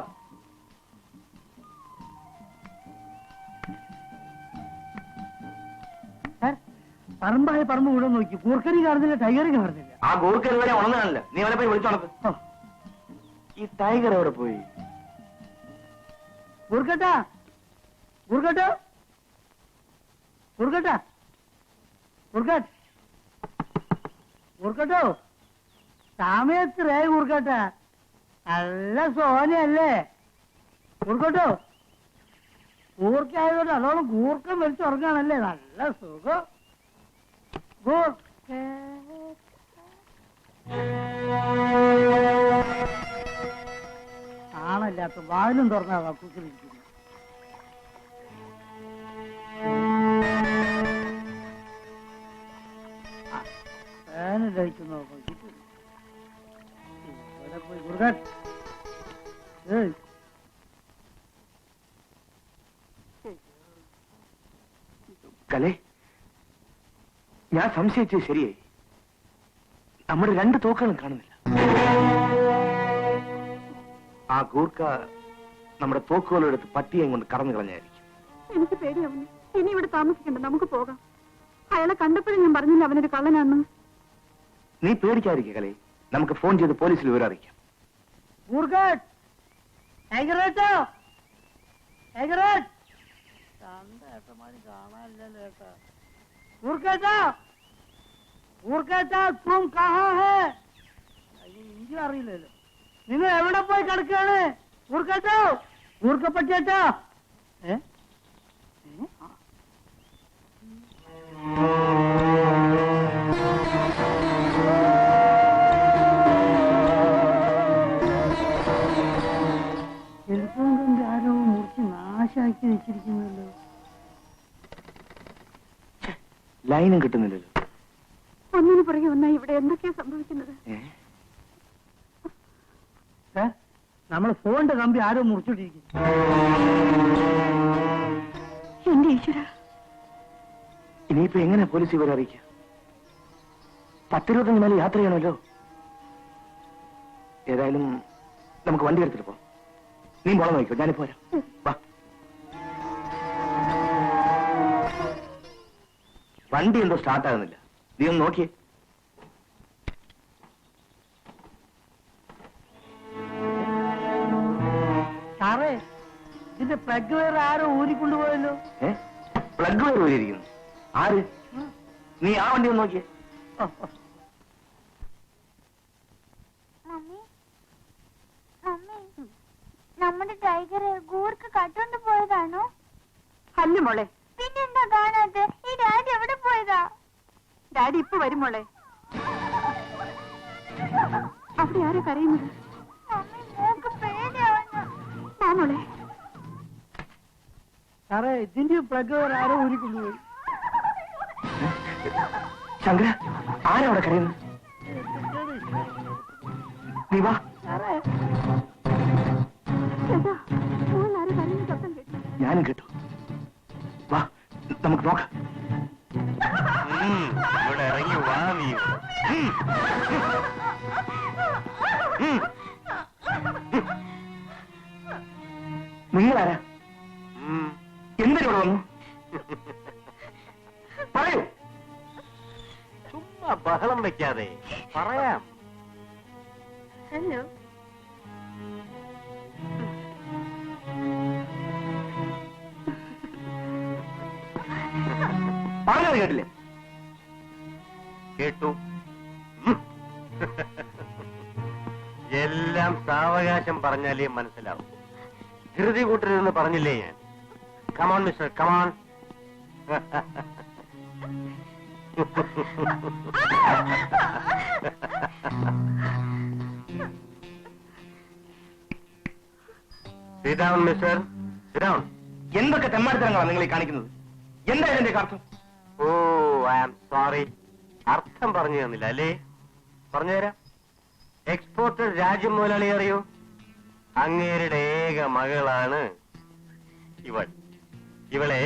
സാർ പറമ്പായ പറമ്പ് കൂടെ നോക്കി കൂർക്കരി കാണുന്നില്ല, ടൈഗറി കാണുന്നില്ല. ആ ഗൂർക്കർ വരെ ഉണർന്നു കാണില്ല. നീ അവനെ പോയി വിളിച്ചോണത്. ഓ, ഈ ടൈഗർ എവിടെ പോയി? കൂർക്കട്ടാ കൂർക്കട്ടോ കൂർക്കട്ടാ കൂർക്കട്ട് കൂർക്കട്ടോ സമയത്ത് കൂർക്കട്ട നല്ല സോനയല്ലേ കൂർക്കട്ടോ? കൂർക്കായതുകൊണ്ട് അതോളം കൂർക്കം വലിച്ചുറങ്ങാണല്ലേ, നല്ല സുഖം. ആണല്ലാത്ത വാതിലും തുറന്നാ വക്കൂക്കിലിരിക്കുന്നു. ഫാനിലടിക്കുന്നോ നോക്കിട്ട് ഇവിടെ പോയി കുറുകാൻ. കലേ, ഞാൻ സംശയിച്ചത് ശരിയായി. നമ്മുടെ രണ്ട് തോക്കുകളും കാണുന്നില്ല. ആ ഗൂർക്ക നമ്മുടെ തോക്കുകളെടുത്ത് പട്ടിയെയും കൊണ്ട് കടന്നു കളഞ്ഞായിരിക്കും. എനിക്ക് പേടിയാവുന്നു. ഇനി ഇവിടെ താമസിക്കണ്ട, നമുക്ക് പോകാം. അയാളെ കണ്ടപ്പോഴും ഞാൻ പറഞ്ഞില്ല അവനൊരു കള്ളനാണെന്ന്. നീ പേടിക്കാതിരിക്കുക കലേ, നമുക്ക് ഫോൺ ചെയ്ത് പോലീസിൽ വിവരം അറിയിക്കാം. കൂർക്കട്ട് ടൈഗറേട്ടോ ടൈഗറേട്ട് ഏട്ടന്മാര് കാണാനില്ലല്ലോ ഏട്ടാ. കൂർക്കട്ടാ കൂർക്കട്ടാ തും കഹാ ഹേ? ഇഞ്ചി അറിയില്ലല്ലോ. നിങ്ങൾ എവിടെ പോയി കിടക്കാണ്? കൂർക്കട്ടോ കൂർക്കപ്പറ്റേട്ടോ? ടെലിഫോൺ കൊണ്ട് ആരോ മുറിച്ച് നാശാക്കി വെച്ചിരിക്കുന്നല്ലോ. ലൈനും കിട്ടുന്നില്ലല്ലോ. ഒന്നിനു പുറകെ ഒന്നായി ഇവിടെ എന്തൊക്കെയാ സംഭവിക്കുന്നത്? നമ്മൾ ഫോണിന്റെ കമ്പി ആരോ മുറിച്ചോണ്ടിരിക്കുന്നു. എന്റെ ഈശ്വര, ഇനിയിപ്പോ എങ്ങനെ പോലീസ് വിവരം അറിയിക്കാം? 10-25 മൈൽ യാത്ര ചെയ്യണമല്ലോ. ഏതായാലും നമുക്ക് വണ്ടി എടുത്തിട്ട് പോവാം. നീ പോണം നോക്കോ, ഞാനിപ്പോ വരാം. വാ. വണ്ടി എന്തോ സ്റ്റാർട്ട് ആകുന്നില്ല. നീ ഒന്ന് നോക്കിയേ. സാറേ, ഇതിന്റെ പ്ലഗ് വയർ ആരോ ഊരിക്കൊണ്ടുപോയല്ലോ. പ്ലഗ് വയർ ഊരിയിരിക്കുന്നു. ആര്? നീ ആ വണ്ടി ഒന്ന് നോക്കിയേ. നമ്മുടെ ടൈഗർ ഗൂർക്ക കട്ടുകൊണ്ട് പോയതാണോ? അല്ല മോളെ. പിന്നെന്താ കാണാത്തെ? ഈ ഡാഡി എവിടെ പോയതാ? ഡാഡി ഇപ്പൊ വരും മോളെ. അവിടെ ആരാ കരയുന്നത്? മോക്ക് പേടിയാവുന്നു. ആ മോളെ. സാറേ, ഇതിന്റെ പ്ലഗ് വയർ ആരോ ഊരിക്കൊണ്ടുപോയി. ശങ്കര, ആരവിടെ കരയുന്നു? നീ വാ. സാറേ, ചേട്ടാ, മോൾ ആരാ കരയുന്ന ശബ്ദം കേട്ടു? ഞാനും കേട്ടു. വാ, നമുക്ക് നോക്കാം. ഇവിടെ ഇറങ്ങി വാ നീ. നിങ്ങളാരാ? എന്തിനോട് വന്നു? പറയൂ. ചുമ്മാ ബഹളം വെക്കാതെ പറയാം. ഹലോ. പറഞ്ഞത് കേട്ടില്ലേ? കേട്ടു. എല്ലാം സാവകാശം പറഞ്ഞാലേ മനസ്സിലാവും. ധൃതി കൂട്ടരുതെന്ന് പറഞ്ഞില്ലേ ഞാൻ? Come on mister, come on. Sit down, mister. Sit down. എന്തൊക്കെ തെമ്മാടിത്തരങ്ങളാണ് നിങ്ങൾ ഈ കാണിക്കുന്നത്? എന്തായാലും എന്റെ അർത്ഥം? ഓ, ഐ ആം സോറി. അർത്ഥം പറഞ്ഞു തന്നില്ല അല്ലേ? പറഞ്ഞുതരാം. എക്സ്പോർട്ടർ രാജ്യം മുതലാളി അറിയോ? അങ്ങേരുടെ ഏക മകളാണ് ഇവൾ. ഇവളെ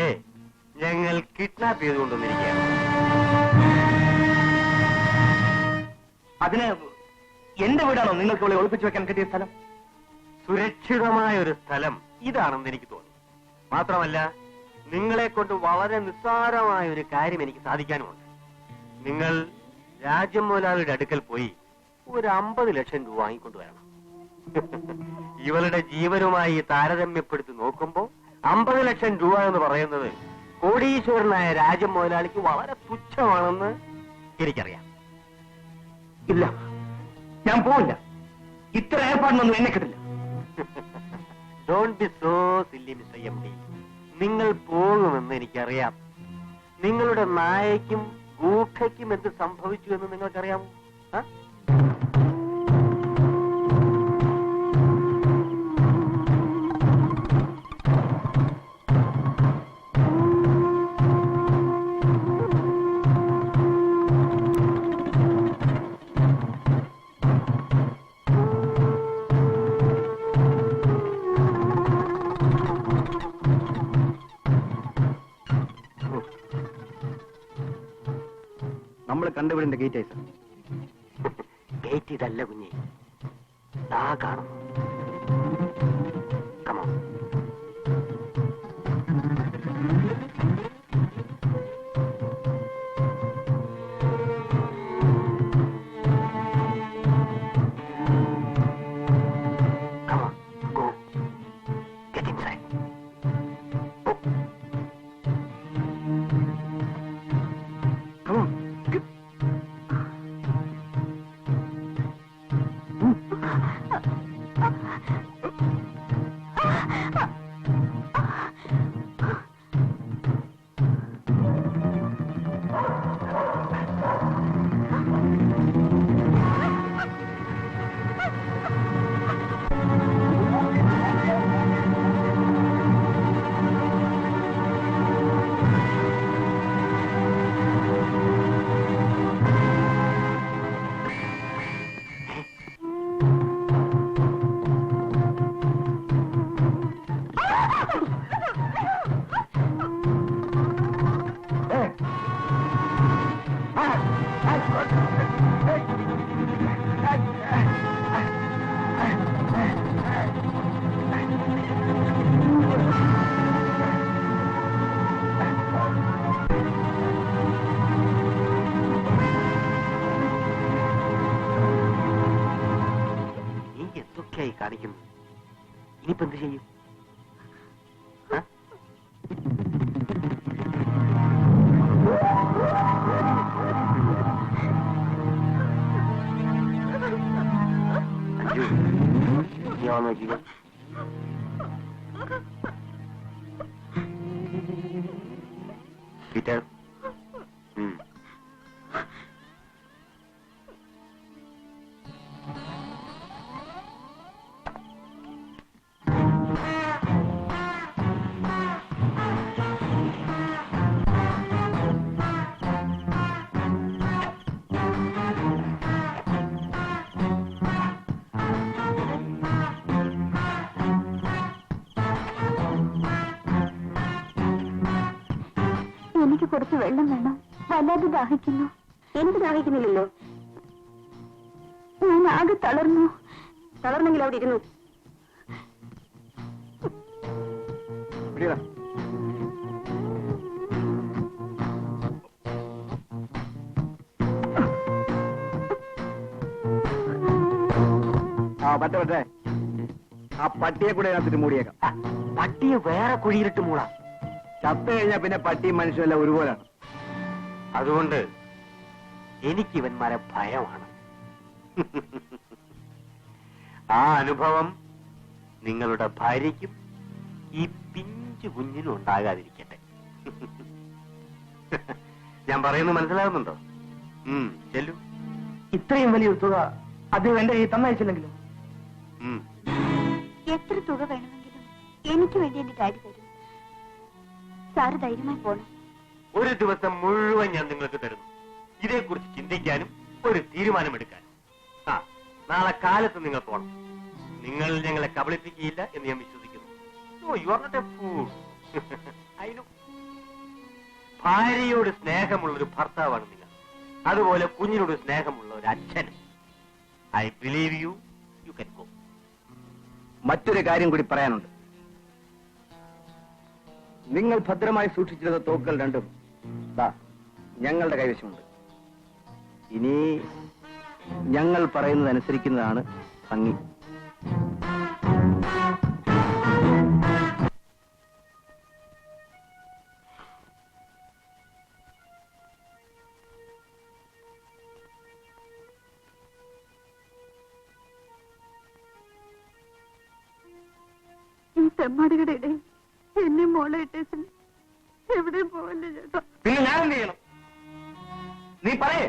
ഞങ്ങൾ കിഡ്നാപ്പ് ചെയ്തുകൊണ്ടുവന്നിരിക്കുകയാണ്. അതിന് എന്റെ വീടാണോ നിങ്ങൾക്ക് ഇവിടെ ഒളിപ്പിച്ചു വെക്കാൻ കിട്ടിയ സ്ഥലം? സുരക്ഷിതമായ ഒരു സ്ഥലം ഇതാണെന്ന് എനിക്ക് തോന്നി. മാത്രമല്ല, നിങ്ങളെ കൊണ്ട് വളരെ നിസ്സാരമായ ഒരു കാര്യം എനിക്ക് സാധിക്കാനുമുണ്ട്. നിങ്ങൾ രാജ്യം മുതലാളിയുടെ അടുക്കൽ പോയി ഒരു 50 ലക്ഷം രൂപ വാങ്ങിക്കൊണ്ട് വരണം. ഇവളുടെ ജീവനുമായി താരതമ്യപ്പെടുത്തി നോക്കുമ്പോൾ 50 ലക്ഷം രൂപ എന്ന് പറയുന്നത് കോടീശ്വരനായ രാജ്യം മുതലാളിക്ക് വളരെ തുച്ഛമാണെന്ന് എനിക്കറിയാം. ഇല്ല, ഞാൻ പോവില്ല. ഇത്ര ഏർപ്പാടിനൊന്നും എന്നെ കിട്ടില്ല. Don't be so silly mister MD. നിങ്ങൾ പോകുമെന്ന് എനിക്കറിയാം. നിങ്ങളുടെ നായയ്ക്കും ഗൂഖയ്ക്കും എന്ത് സംഭവിച്ചു എന്ന് നിങ്ങൾക്കറിയാമോ? നമ്മൾ കണ്ടുപിടിന്റെ ഗേറ്റ് ആയി സർ. ഗേറ്റ് ഇതല്ല കുഞ്ഞെ, ദാ കാണുന്നു. Come on. Come on, go. Get inside. Oh. Come on. കാണിക്കുന്നു. ഇനിയിപ്പോ എന്ത് ചെയ്യും? ജീവൻ പീറ്റർ, എനിക്ക് കുറച്ച് വെള്ളം വേണം. വല്ലാതെ ദാഹിക്കുന്നു. എന്ത് ദാഹിക്കുന്നില്ലല്ലോ? ഞാൻ ആകെ തളർന്നു. തളർന്നെങ്കിൽ അവിടെ ഇരുന്നു. പറ്റേ ആ പട്ടിയെ കൂടെ അതിന് മൂടിയേക്കാം. പട്ടിയെ വേറെ കുഴിയിലിട്ട് മൂടാം. ചത്തു കഴിഞ്ഞാൽ പിന്നെ പട്ടിയും മനുഷ്യനെല്ലാം ഒരുപോലാണ്. അതുകൊണ്ട് എനിക്കിവന്മാരെ ഭയമാണ്. ആ അനുഭവം നിങ്ങളുടെ ഭാര്യയ്ക്കും ഈ പിഞ്ചു കുഞ്ഞിനും ഉണ്ടാകാതിരിക്കട്ടെ. ഞാൻ പറയുന്നത് മനസ്സിലാകുന്നുണ്ടോ? ചെല്ലു. ഇത്രയും വലിയൊരു തുക അദ്ദേഹം എന്റെ കയ്യിൽ തന്നയച്ചില്ലെങ്കിലും എത്ര തുക വേണമെങ്കിലും എനിക്ക് വേണ്ടി എന്റെ ഡാഡി തരും. സാറ് ധൈര്യമായി പോണം. ഒരു ദിവസം മുഴുവൻ ഞാൻ നിങ്ങൾക്ക് തരുന്നു, ഇതേക്കുറിച്ച് ചിന്തിക്കാനും ഒരു തീരുമാനമെടുക്കാനും. ആ, നാളെ കാലത്ത് നിങ്ങൾ പോണം. നിങ്ങൾ ഞങ്ങളെ കബളിപ്പിക്കുകയില്ല എന്ന് ഞാൻ വിശ്വസിക്കുന്നു. Oh, you are not a fool. I know. ഭാര്യയോട് സ്നേഹമുള്ളൊരു ഭർത്താവാണ് നിങ്ങൾ, അതുപോലെ കുഞ്ഞിനോട് സ്നേഹമുള്ള ഒരു അച്ഛൻ. I believe you. You can go. മറ്റൊരു കാര്യം കൂടി പറയാനുണ്ട്. നിങ്ങൾ ഭദ്രമായി സൂക്ഷിച്ചിരുന്ന തോക്കുകൾ രണ്ടും ദാ ഞങ്ങളുടെ കൈവശമുണ്ട്. ഇനി ഞങ്ങൾ പറയുന്നതനുസരിക്കുന്നതാണ് ഭംഗി. ഈ തെമ്മാടികളുടെ ഇടയിൽ എന്നെ മോളെ ഇട്ടേച്ചിന് എവിടെയും പോവല്ലേ ചേട്ടാ. പിന്നെ ഞാൻ എന്ത് ചെയ്യണം? നീ പറയേ.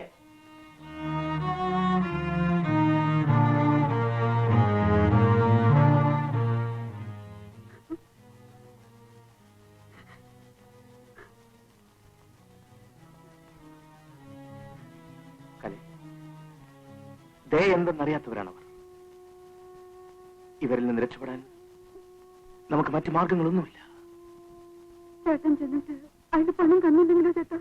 ദയ എന്തെന്നറിയാത്തവരാണവർ. ഇവരിൽ നിന്ന് രക്ഷപ്പെടാൻ നമുക്ക് മറ്റു മാർഗങ്ങളൊന്നുമില്ല. ചേട്ടൻ ചെന്നിട്ട് അതിന് പണം തന്നില്ലെങ്കിലോ ചേട്ടാ?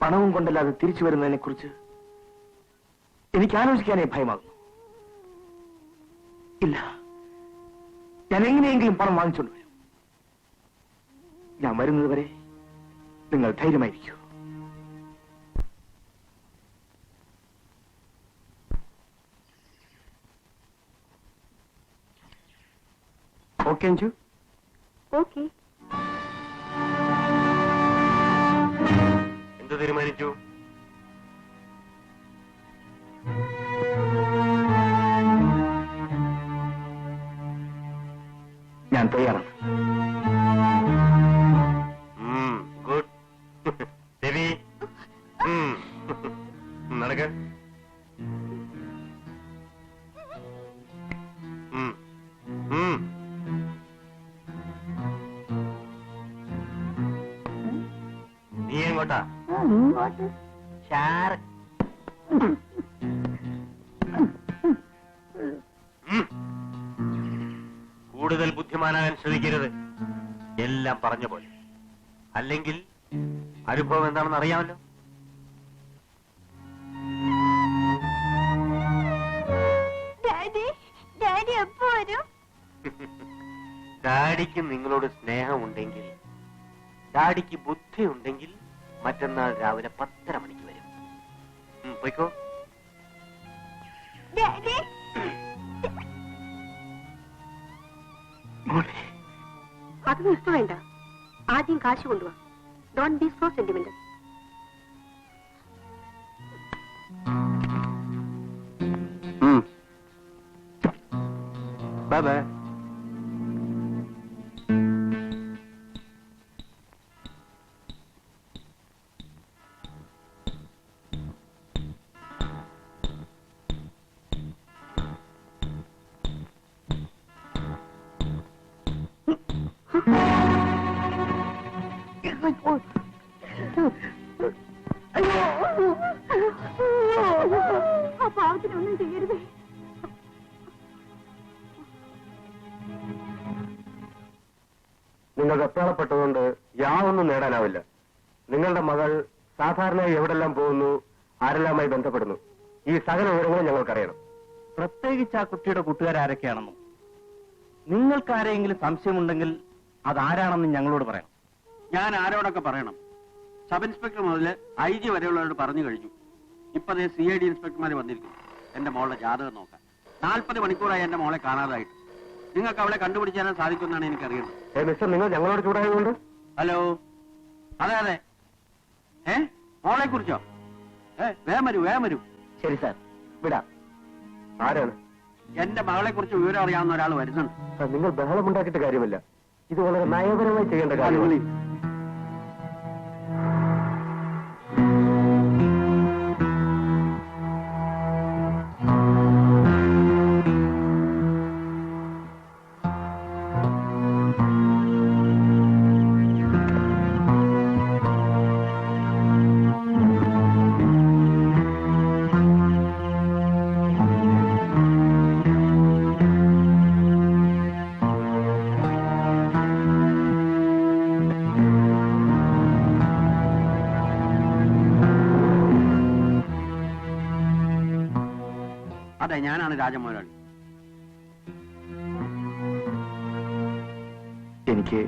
പണവും കൊണ്ടല്ലാതെ തിരിച്ചു വരുന്നതിനെ കുറിച്ച് എനിക്ക് ആലോചിക്കാനേ ഭയമാകുന്നു. ഇല്ല, ഞാൻ എങ്ങനെയെങ്കിലും പണം വാങ്ങിച്ചുകൊണ്ട് വരും. ഞാൻ വരുന്നത് വരെ നിങ്ങൾ ധൈര്യമായിരിക്കൂ. ഓക്കെ അഞ്ജു? ഓക്കെ. എന്ത് തീരുമാനിച്ചു? ഞാൻ തയ്യാറാണ്. ഗുഡ്. രവി, നടക്ക. നീ എങ്ങോട്ടാ? ഷാർ. കൂടുതൽ ബുദ്ധിമാനാകാൻ ശ്രമിക്കരുത്. എല്ലാം പറഞ്ഞ പോലെ. അല്ലെങ്കിൽ അനുഭവം എന്താണെന്ന് അറിയാമല്ലോ. ഡാഡി എപ്പോ വരും? ഡാഡിക്ക് നിങ്ങളോട് സ്നേഹമുണ്ടെങ്കിൽ, ഡാഡിക്ക് ബുദ്ധി ഉണ്ടെങ്കിൽ മറ്റന്നാൾ രാവിലെ 10:30 മണിക്ക് വരും. പോയിക്കോ. ഡാഡി അതൊന്നും ഇഷ്ടം വേണ്ട. ആദ്യം കാശ് കൊണ്ടുവാ. Don't be so sentimental. Bye bye. ആ പാവത്തിനൊന്നും ചെയ്യരുതേ. നിങ്ങൾ വെപ്രാളപ്പെട്ടതുകൊണ്ട് യാതൊന്നും നേടാനാവില്ല. നിങ്ങളുടെ മകൾ സാധാരണയായി എവിടെല്ലാം പോകുന്നു, ആരെല്ലാമായി ബന്ധപ്പെടുന്നു, ഈ സകല വിവരങ്ങളും ഞങ്ങൾക്കറിയണം. പ്രത്യേകിച്ച് ആ കുട്ടിയുടെ കൂട്ടുകാരൊക്കെയാണെന്നും നിങ്ങൾക്ക് ആരെങ്കിലും സംശയമുണ്ടെങ്കിൽ അതാരാണെന്ന് ഞങ്ങളോട് പറയണം. ഞാൻ ആരോടൊക്കെ പറയണം? സബ് ഇൻസ്പെക്ടർ മുതൽ IG വരെയുള്ളവരോട് പറഞ്ഞു കഴിഞ്ഞു. ഇപ്പൊ CID ഇൻസ്പെക്ടർമാർ വന്നിരിക്കുന്നു എന്റെ മോളുടെ ജാതകം നോക്കാൻ. 40 മണിക്കൂറായി എന്റെ മോളെ കാണാതായിട്ട്. നിങ്ങൾക്ക് അവളെ കണ്ടുപിടിച്ചാലും സാധിക്കുമെന്നാണ് എനിക്കറിയുന്നത്. മിസ്റ്റർ, നിങ്ങൾ ഞങ്ങളോട് ചൂടായതുകൊണ്ട്. ഹലോ, അതെ അതെ. മോളെ കുറിച്ചോ? വേഗം വരൂ. ശരി സാർ, വിടാം. ആരാണ്? എന്റെ മകളെ കുറിച്ച് വിവരം അറിയാവുന്ന ഒരാൾ വരുന്നുണ്ട്. നിങ്ങൾ ബഹളമുണ്ടാക്കിയിട്ട് കാര്യമില്ല. ഇത് വളരെ നയപരമായി ചെയ്യേണ്ട കാര്യമാണ്. ഞാനാണ് രാജമുതലാളി. എനിക്ക്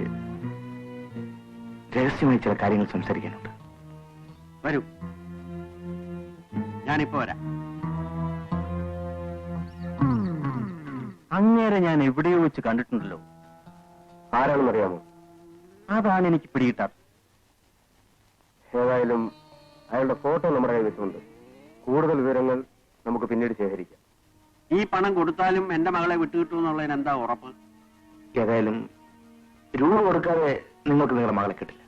രഹസ്യമായി ചില കാര്യങ്ങൾ സംസാരിക്കാനുണ്ട്. വരൂ, ഞാനിപ്പോ വരാം. അങ്ങേരെ ഞാൻ എവിടെയോ വെച്ച് കണ്ടിട്ടുണ്ടല്ലോ. ആരാണെന്നറിയാമോ? അതാണ് എനിക്ക് പിടികിട്ടാത്തത്. ഏതായാലും അയാളുടെ ഫോട്ടോ നമ്മുടെ കയ്യിൽ വെച്ചുകൊണ്ട് കൂടുതൽ വിവരങ്ങൾ നമുക്ക് പിന്നീട് ശേഖരിക്കാം. ഈ പണം കൊടുത്താലും എന്റെ മകളെ വിട്ടുകിട്ടുമെന്നുള്ളതിന് എന്താ ഉറപ്പ്? ഏതായാലും രൂപ കൊടുക്കാതെ നിങ്ങൾക്ക് നിങ്ങളുടെ മകളെ കിട്ടില്ല.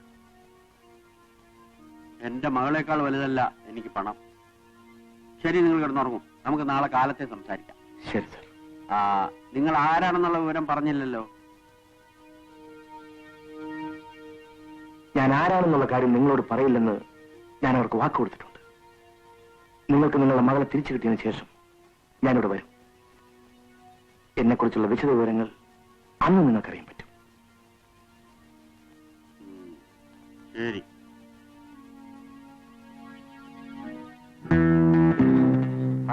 എന്റെ മകളെക്കാൾ വലുതല്ല എനിക്ക് പണം. ശരി, നിങ്ങൾ കിടന്നുറങ്ങും. നമുക്ക് നാളെ കാലത്തെ സംസാരിക്കാം. ശരി സർ. നിങ്ങൾ ആരാണെന്നുള്ള വിവരം പറഞ്ഞില്ലല്ലോ. ഞാൻ ആരാണെന്നുള്ള കാര്യം നിങ്ങളോട് പറയില്ലെന്ന് ഞാൻ അവർക്ക് വാക്ക് കൊടുത്തിട്ടുണ്ട്. നിങ്ങൾക്ക് നിങ്ങളുടെ മകളെ തിരിച്ചു കിട്ടിയതിനു ശേഷം ഞാനിവിടെ വരും. എന്നെക്കുറിച്ചുള്ള വിശദ വിവരങ്ങൾ അന്ന് നിങ്ങൾക്കറിയാൻ പറ്റും. ശരി.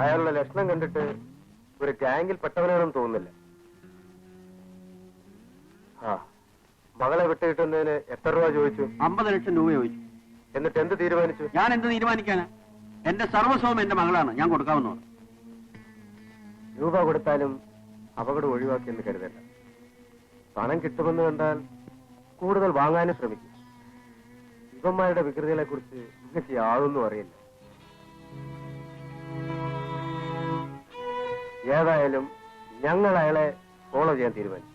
അയാളുടെ ലക്ഷണം കണ്ടിട്ട് ഒരു ഗാംഗിൽ പെട്ടവനാണെന്ന് തോന്നുന്നില്ല. മകളെ വിട്ടുകിട്ടുന്നതിന് എത്ര രൂപ ചോദിച്ചു? 50 ലക്ഷം രൂപ ചോദിച്ചു. എന്നിട്ട് എന്ത് തീരുമാനിച്ചു? ഞാൻ എന്ത് തീരുമാനിക്കാനാ? എന്റെ സർവസ്വം എന്റെ മകളാണ്, ഞാൻ കൊടുക്കാവുന്നത്. രൂപ കൊടുത്താലും അപകടം ഒഴിവാക്കിയെന്ന് കരുതല്ല. പണം കിട്ടുമെന്ന് കണ്ടാൽ കൂടുതൽ വാങ്ങാനും ശ്രമിക്കും. ഇവന്മാരുടെ വികൃതികളെ കുറിച്ച് നിങ്ങൾക്ക് യാതൊന്നും അറിയില്ല. ഏതായാലും ഞങ്ങൾ അയാളെ ഫോളോ ചെയ്യാൻ തീരുമാനിച്ചു.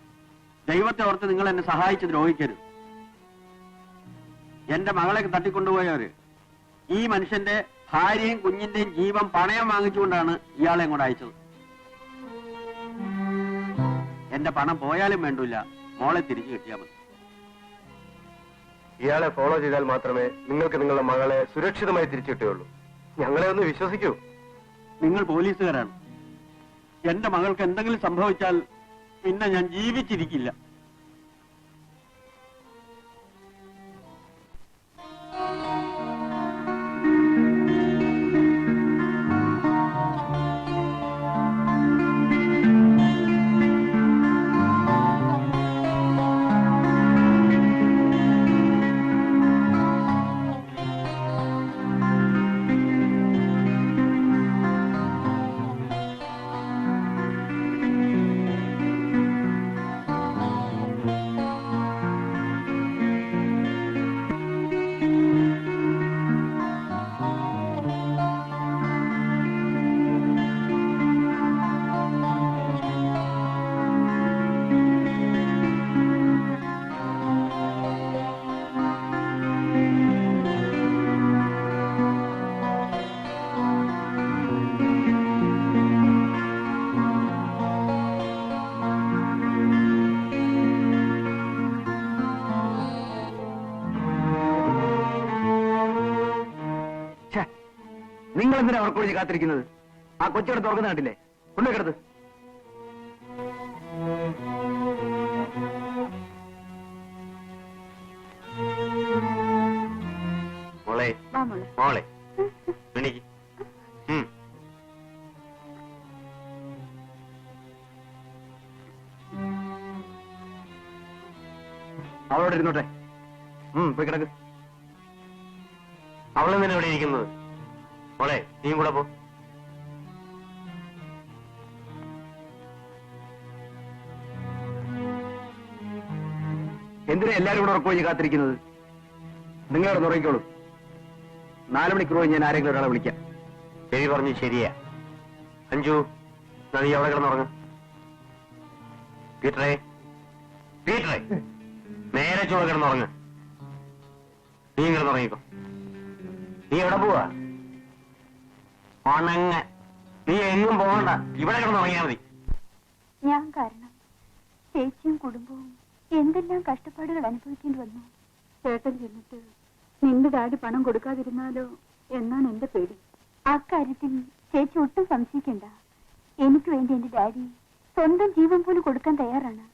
ദൈവത്തെ ഓർത്ത് നിങ്ങൾ എന്നെ സഹായിച്ച് ദ്രോഹിക്കരുത്. എന്റെ മകളെ തട്ടിക്കൊണ്ടുപോയവര് ഈ മനുഷ്യന്റെ ഭാര്യയും കുഞ്ഞിന്റെയും ജീവൻ പണയം വാങ്ങിച്ചുകൊണ്ടാണ് ഇയാളെ ഇങ്ങോട്ട് അയച്ചത്. എന്റെ പണം പോയാലും വേണ്ടില്ല, മോളെ തിരിച്ചു കിട്ടിയാൽ മതി. ഇയാളെ ഫോളോ ചെയ്താൽ മാത്രമേ നിങ്ങൾക്ക് നിങ്ങളുടെ മകളെ സുരക്ഷിതമായി തിരിച്ചു കിട്ടുകയുള്ളൂ. ഞങ്ങളെ ഒന്ന് വിശ്വസിക്കൂ. നിങ്ങൾ പോലീസുകാരാണ്. എന്റെ മകൾക്ക് എന്തെങ്കിലും സംഭവിച്ചാൽ പിന്നെ ഞാൻ ജീവിച്ചിരിക്കില്ല. നിങ്ങൾ എന്തിനാ ഉറക്കൊഴിച്ച് കാത്തിരിക്കുന്നത്? ആ കൊച്ചിയുടെ തുറക്കുന്ന കണ്ടില്ലേ? കൊണ്ടു കിടത്ത്. മോളെ വാ മോളെ. മോളെ എനിക്ക് അവളോട് ഇരുന്നോട്ടെ. പോയി കിടക്ക്. അവളെന്തിനാ ഇവിടെ ഇരിക്കുന്നത്? മോളെ നീയും കൂടെ പോ. എന്തിനാ എല്ലാരും കൂടെ ഉറക്കൊഴിച്ച് കാത്തിരിക്കുന്നത്? നിങ്ങളവിടെ ഉറങ്ങിക്കോളൂ. 4 മണിക്കൂർ കഴിഞ്ഞ് ഞാൻ ആരെങ്കിലും ഒരാളെ വിളിക്കാം. ശരി പറഞ്ഞു, ശരിയാ. അഞ്ജു, നീ അവിടെ കിടന്നുറങ്ങ. പീറ്ററേ, പീറ്ററേ, നേരെ ചൂടെ കിടന്നുറങ്ങ. നീ കിടന്നുറങ്ങിക്കോ. നീ എവിടെ പോവാ? ഉണങ്ങ. നീ എങ്ങും പോകണ്ട, ഇവിടെ കിടന്നുറങ്ങിയാ മതി. ഞാൻ കാരണം ചേച്ചിയും കുടുംബവും എന്തെല്ലാം കഷ്ടപ്പാടുകൾ അനുഭവിക്കേണ്ടി വന്നു. ചേട്ടൻ ചെന്നിട്ട് നിന്റെ ഡാഡി പണം കൊടുക്കാതിരുന്നാലോ എന്നാണ് എന്റെ പേടി. അക്കാര്യത്തിൽ ചേച്ചി ഒട്ടും സംശയിക്കണ്ട. എനിക്ക് വേണ്ടി എന്റെ ഡാഡി സ്വന്തം ജീവൻ പോലും കൊടുക്കാൻ തയ്യാറാണ്.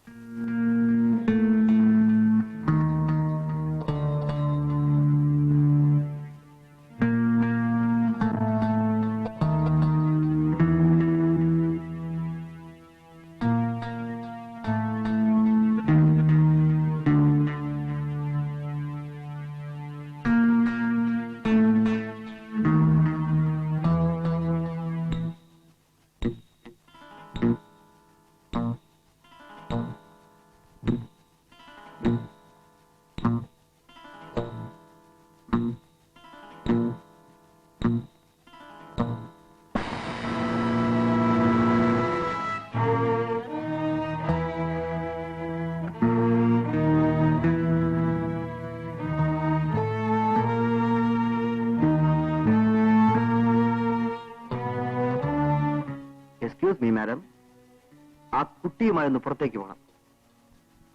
കുട്ടിയുമായി ഒന്ന് പുറത്തേക്ക് പോകണം.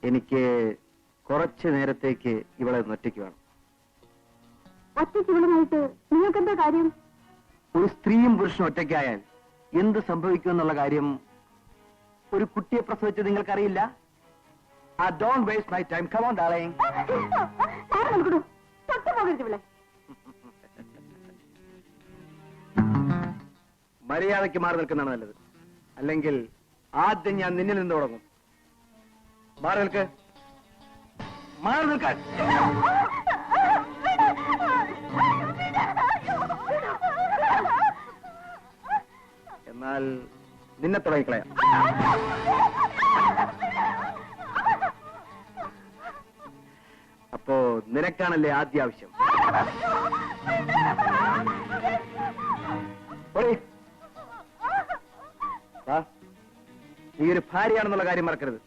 എനിക്ക് കുറച്ചു നേരത്തേക്ക് ഇവളെ ഒന്ന് ഒറ്റയ്ക്ക് വേണം. ഒറ്റയ്ക്ക് ഇവളുമായിട്ട് നിങ്ങൾക്കെന്താ കാര്യം? ഒരു സ്ത്രീയും പുരുഷനും ഒറ്റയ്ക്കായാൽ എന്ത് സംഭവിക്കുമെന്നുള്ള കാര്യം ഒരു കുട്ടിയെ പ്രസവിച്ച് നിങ്ങൾക്കറിയില്ല. Don't waste my time. Come on darling. പോകരുത് ഇവിടെ. മര്യാദയ്ക്ക് മാറി നിൽക്കുന്നതാണ് നല്ലത്. അല്ലെങ്കിൽ ആദ്യം ഞാൻ നിന്നിൽ നിന്ന് തുടങ്ങും. മാറി നിൽക്ക്. മാറി നിൽക്കാൻ. എന്നാൽ നിന്നെ തുടങ്ങിക്കളയാം. അപ്പോ നിനക്കാണല്ലേ ആദ്യ ആവശ്യം. നീ ഒരു ഭാര്യയാണെന്നുള്ള കാര്യം മറക്കരുത്.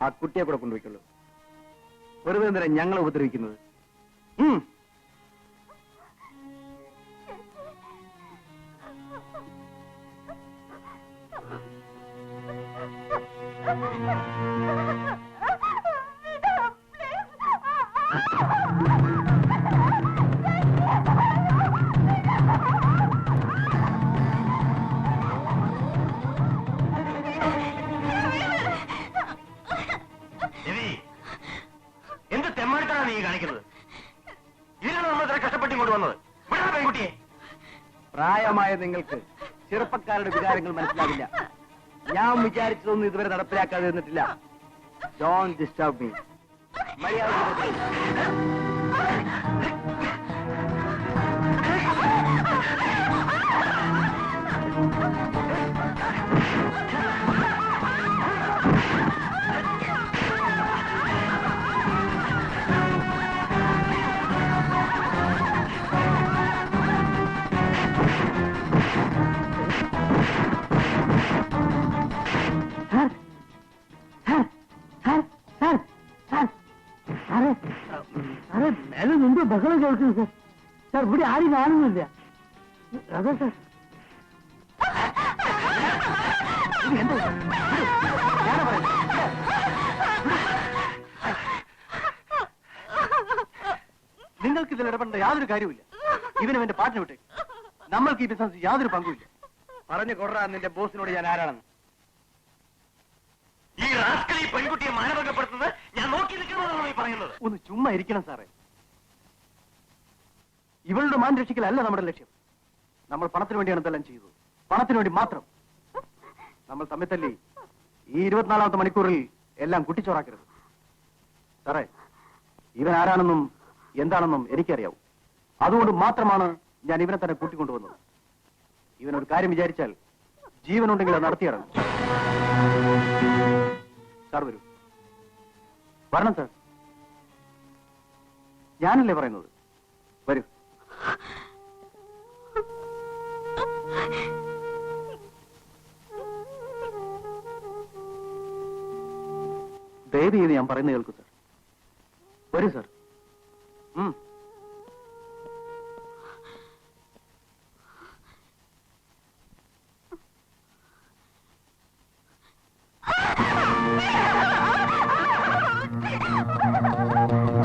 ആ കുട്ടിയെ കൂടെ കൊണ്ടുപോയിക്കുള്ളൂ. വെറുതെ എന്തിനാ ഞങ്ങളെ ഉപദ്രവിക്കുന്നത്? എന്ത് തെമ്മാടിത്തരാണ് നീ കാണിക്കുന്നത്? ഇതിനാണ് നമ്മൾ ഇത്ര കഷ്ടപ്പെട്ട് ഇങ്ങോട്ട് വന്നത്. വിടാ പെൺകുട്ടിയെ. പ്രായമായ നിങ്ങൾക്ക് ചെറുപ്പക്കാരുടെ വികാരങ്ങൾ മനസ്സിലാവില്ല. ഞാൻ വിചാരിച്ചതൊന്നും ഇതുവരെ നടപ്പിലാക്കാതെ ഇരുന്നിട്ടില്ല. Don't disturb me. മര്യാദ. മേലെ മുമ്പ് ബഹളം കേൾക്കുന്നു സാർ. സാർ ഇവിടെ ആരും കാണുന്നില്ല. അതെ സാർ. നിങ്ങൾക്ക് ഇതിൽ ഇടപെടേണ്ട യാതൊരു കാര്യമില്ല. ഇവനും എന്റെ പാട്ടിന് വിട്ടേ. നമ്മൾക്ക് ഈ ബിസിനസ് യാതൊരു പങ്കുമില്ല. പറഞ്ഞു കൊറ നിന്റെ ബോസിനോട് ഞാൻ ആരാണെന്ന്. ഈ റാസ്കൽ ഈ പെൺകുട്ടിയെ മാനഭംഗപ്പെടുത്തുന്നത് ഞാൻ നോക്കി നിൽക്കുന്നതാണ് ഈ പറയുന്നത്. ഒന്ന് ചുമ്മാ ഇരിക്കണം സാറേ. ഇവളുടെ മാൻ രക്ഷിക്കലല്ല നമ്മുടെ ലക്ഷ്യം. നമ്മൾ പണത്തിന് വേണ്ടിയാണ് ഇതെല്ലാം ചെയ്തത്. പണത്തിന് വേണ്ടി മാത്രം. നമ്മൾ തമ്മിൽ തല്ലി ഈ 24ാമത്തെ മണിക്കൂറിൽ എല്ലാം കുട്ടിച്ചോറാക്കരുത് സാറേ. ഇവൻ ആരാണെന്നും എന്താണെന്നും എനിക്കറിയാവൂ. അതുകൊണ്ട് മാത്രമാണ് ഞാൻ ഇവനെ തന്നെ കൂട്ടിക്കൊണ്ടുവന്നത്. ഇവനൊരു കാര്യം വിചാരിച്ചാൽ ജീവനുണ്ടെങ്കിൽ അത് നടത്തിയിടണം. സാർ വരൂ. വരണം സാർ. ഞാനല്ലേ പറയുന്നത്. വരൂ. ദയവ് ചെയ്ത് ഞാൻ പറയുന്നത് കേൾക്കൂ സാർ. വരൂ സാർ.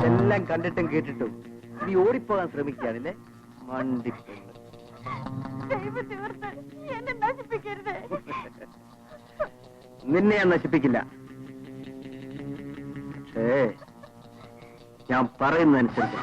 എല്ലാം കണ്ടിട്ടും കേട്ടിട്ടും നീ ഓടിപ്പോകാൻ ശ്രമിക്കുകയാണല്ലേ മണ്ടിപ്പെണ്ണ്. നിന്നെ ഞാൻ നശിപ്പിക്കില്ല. പക്ഷേ ഞാൻ പറയുന്നതനുസരിച്ച്.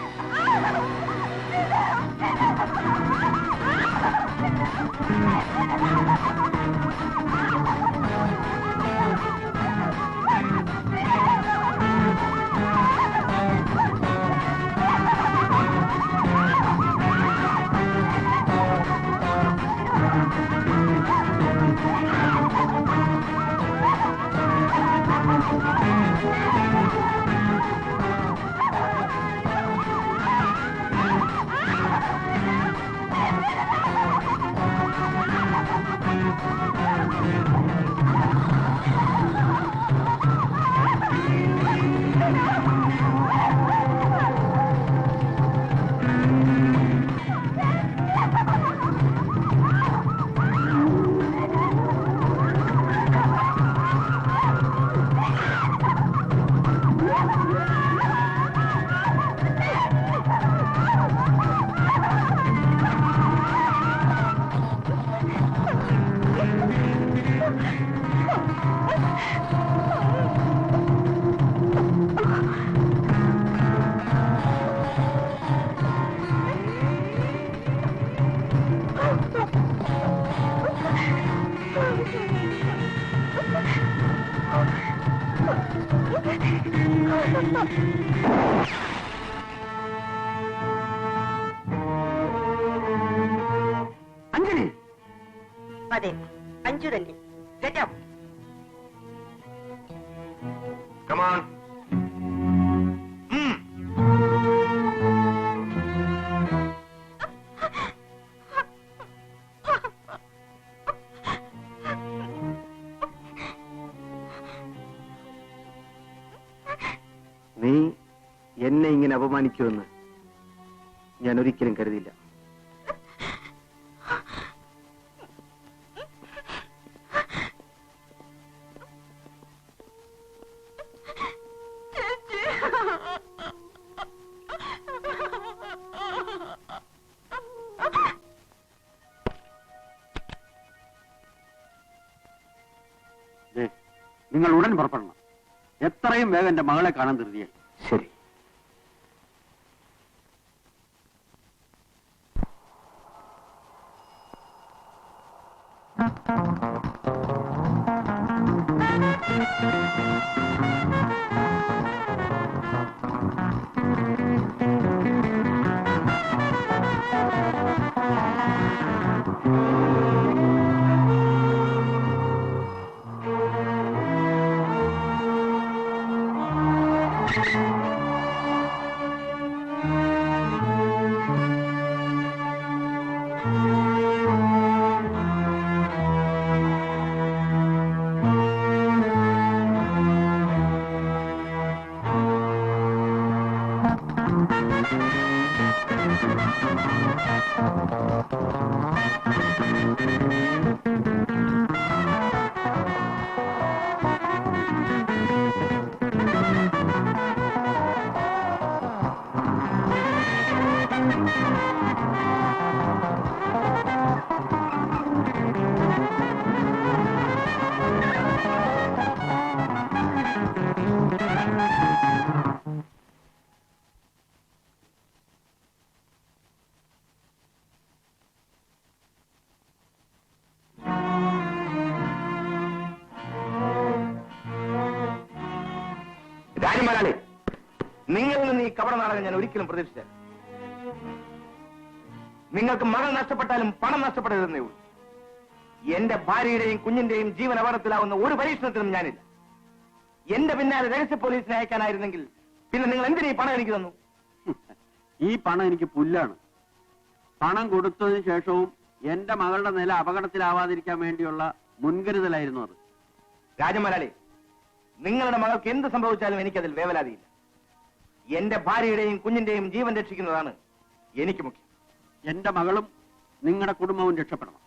അഞ്ജലി, അതെ, അഞ്ചു തന്നെ. Get up. Come on. നീ എന്നെ ഇങ്ങനെ അപമാനിക്കുമെന്ന് ഞാൻ ഒരിക്കലും കരുതിയില്ല. നിങ്ങൾ ഉടൻ പുറപ്പെടണം. എത്രയും വേഗം എന്റെ മകളെ കാണാൻ ധൃതിയെ. ശരി. രാജമലാളി, നിങ്ങളിൽ നിന്ന് ഈ കപട നാടകം ഞാൻ ഒരിക്കലും പ്രതീക്ഷിച്ചില്ല. നിങ്ങൾക്ക് മകൾ നഷ്ടപ്പെട്ടാലും പണം നഷ്ടപ്പെടരുതെന്നേ ഉള്ളൂ. എന്റെ ഭാര്യയുടെയും കുഞ്ഞിന്റെയും ജീവൻ അപകടത്തിലാവുന്ന ഒരു പരീക്ഷണത്തിനും ഞാനില്ല. എന്റെ പിന്നാലെ രഹസ്യ പോലീസിനെ അയക്കാനായിരുന്നെങ്കിൽ പിന്നെ നിങ്ങൾ എന്തിനാ ഈ പണം എനിക്ക് തന്നു? ഈ പണം എനിക്ക് പുല്ലാണ്. പണം കൊടുത്തതിന് ശേഷവും എന്റെ മകളുടെ നില അപകടത്തിലാവാതിരിക്കാൻ വേണ്ടിയുള്ള മുൻകരുതലായിരുന്നു അത്. രാജമലാളി, നിങ്ങളുടെ മകൾക്ക് എന്ത് സംഭവിച്ചാലും എനിക്കതിൽ വേവലാതിയില്ല. എന്റെ ഭാര്യയുടെയും കുഞ്ഞിന്റെയും ജീവൻ രക്ഷിക്കുന്നതാണ് എനിക്ക് മുഖ്യം. എന്റെ മകളും നിങ്ങളുടെ കുടുംബവും രക്ഷപ്പെടണം.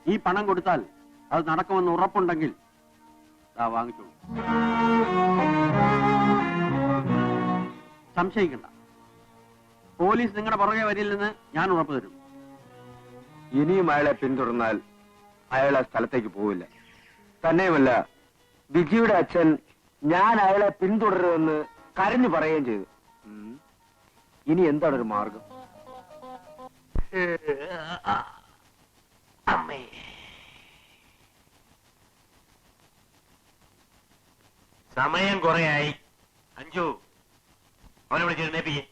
ഈ പണം കൊടുത്താൽ അത് നടക്കുമെന്ന് ഉറപ്പുണ്ടെങ്കിൽ വാങ്ങിച്ചോളൂ. സംശയിക്കണ്ട. പോലീസ് നിങ്ങളുടെ പുറകെ വരില്ലെന്ന് ഞാൻ ഉറപ്പു തരും. ഇനിയും അയാളെ പിന്തുടർന്നാൽ അയാൾ ആ സ്ഥലത്തേക്ക് പോവില്ല. തന്നെയുമല്ല, വിജിയുടെ അച്ഛൻ ഞാൻ അയാളെ പിന്തുടരുമെന്ന് കരഞ്ഞു പറയുകയും ചെയ്തു. ഇനി എന്താണ് ഒരു മാർഗം? അമ്മേ, സമയം കുറെയായി. അഞ്ചു, അവനെ വിളിച്ചിരുന്നേപ്പിക്കേ.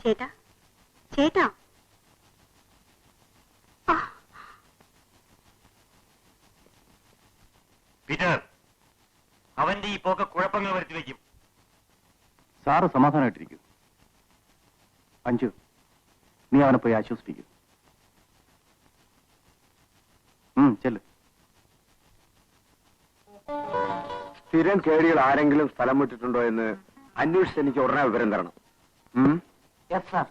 ചേട്ടാ, ചേട്ടാ, പീറ്റർ, അവന്റെ ഈ പോക്ക് കുഴപ്പങ്ങൾ വരുത്തി വെക്കും. സാറ് സമാധാനമായിട്ടിരിക്കൂ. അഞ്ചു, നീ അവനെ പോയി ആശ്വസിപ്പിക്കൂ. ചെല്ലു. സ്ഥിരം കേടികൾ ആരെങ്കിലും സ്ഥലം വിട്ടിട്ടുണ്ടോ എന്ന് അന്വേഷിച്ച് എനിക്ക് ഉടനെ വിവരം തരണം. Yes sir.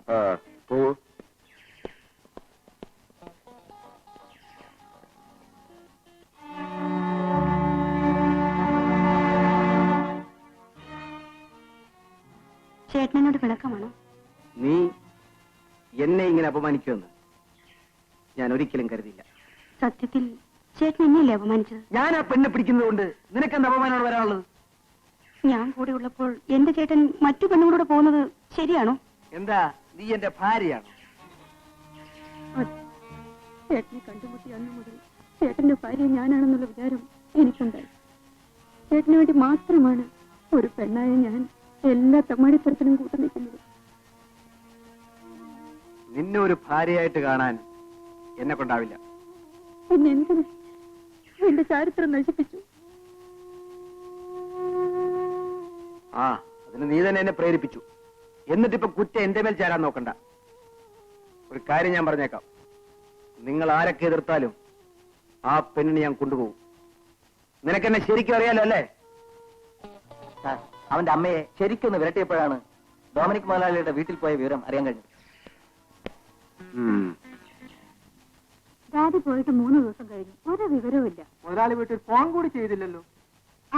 പോ. ചേട്ടനോട് പിണക്കമാണോ? നീ എന്നെ ഇങ്ങനെ അപമാനിക്കുമെന്ന് ഞാൻ ഒരിക്കലും കരുതിയില്ല. സത്യത്തിൽ ചേട്ടൻ എന്നെയല്ലേ അപമാനിച്ചത്? ഞാൻ ആ പെണ്ണ് പിടിക്കുന്നതുകൊണ്ട് നിനക്കെന്ത് അപമാനമാണ് വരാനുള്ളത്? ഞാൻ കൂടെ ഉള്ളപ്പോൾ എന്റെ ചേട്ടൻ മറ്റു പെണ്ണുങ്ങളോട് പോകുന്നത് ശരിയാണോ? എന്താ നീ എന്റെ ഭാര്യയാണോ? ചേട്ടനെ കണ്ടുമുട്ടി അന്നു മുതൽ ചേട്ടന്റെ ഭാര്യ ഞാനാണെന്നുള്ള വിചാരം എനിക്കുണ്ടായി. ചേട്ടന് വേണ്ടി മാത്രമാണ് ഒരു പെണ്ണായ ഞാൻ എല്ലാ തമ്മാടിത്തരത്തിലും കൂട്ടു നിൽക്കുന്നത്. നിന്നെ ഒരു ഭാര്യയായിട്ട് കാണാൻ എന്നെ കൊണ്ടാവില്ല. പിന്നെ എന്തിന് എന്റെ ചരിത്രം നശിപ്പിച്ചു? ആ, അതിന് നീ തന്നെ എന്നെ പ്രേരിപ്പിച്ചു. എന്നിട്ടിപ്പോ കുറ്റം എന്റെ മേൽ ചേരാൻ നോക്കണ്ട. ഒരു കാര്യം ഞാൻ പറഞ്ഞേക്കാം, നിങ്ങൾ ആരൊക്കെ എതിർത്താലും ആ പെണ്ണിനെ ഞാൻ കൊണ്ടുപോകും. നിനക്കെന്നെ ശരിക്കും അറിയാലോ അല്ലേ? അവന്റെ അമ്മയെ ശരിക്കൊന്ന് വിരട്ടിയപ്പോഴാണ് ഡൊമിനിക് മുതലാളിയുടെ വീട്ടിൽ പോയ വിവരം അറിയാൻ കഴിഞ്ഞത്. ഡാഡി പോയിട്ട് 3 ദിവസം കഴിഞ്ഞു, ഒരു വിവരവുമില്ല. മുതലാളി വീട്ടിൽ ഫോൺ കൂടി ചെയ്തില്ലല്ലോ.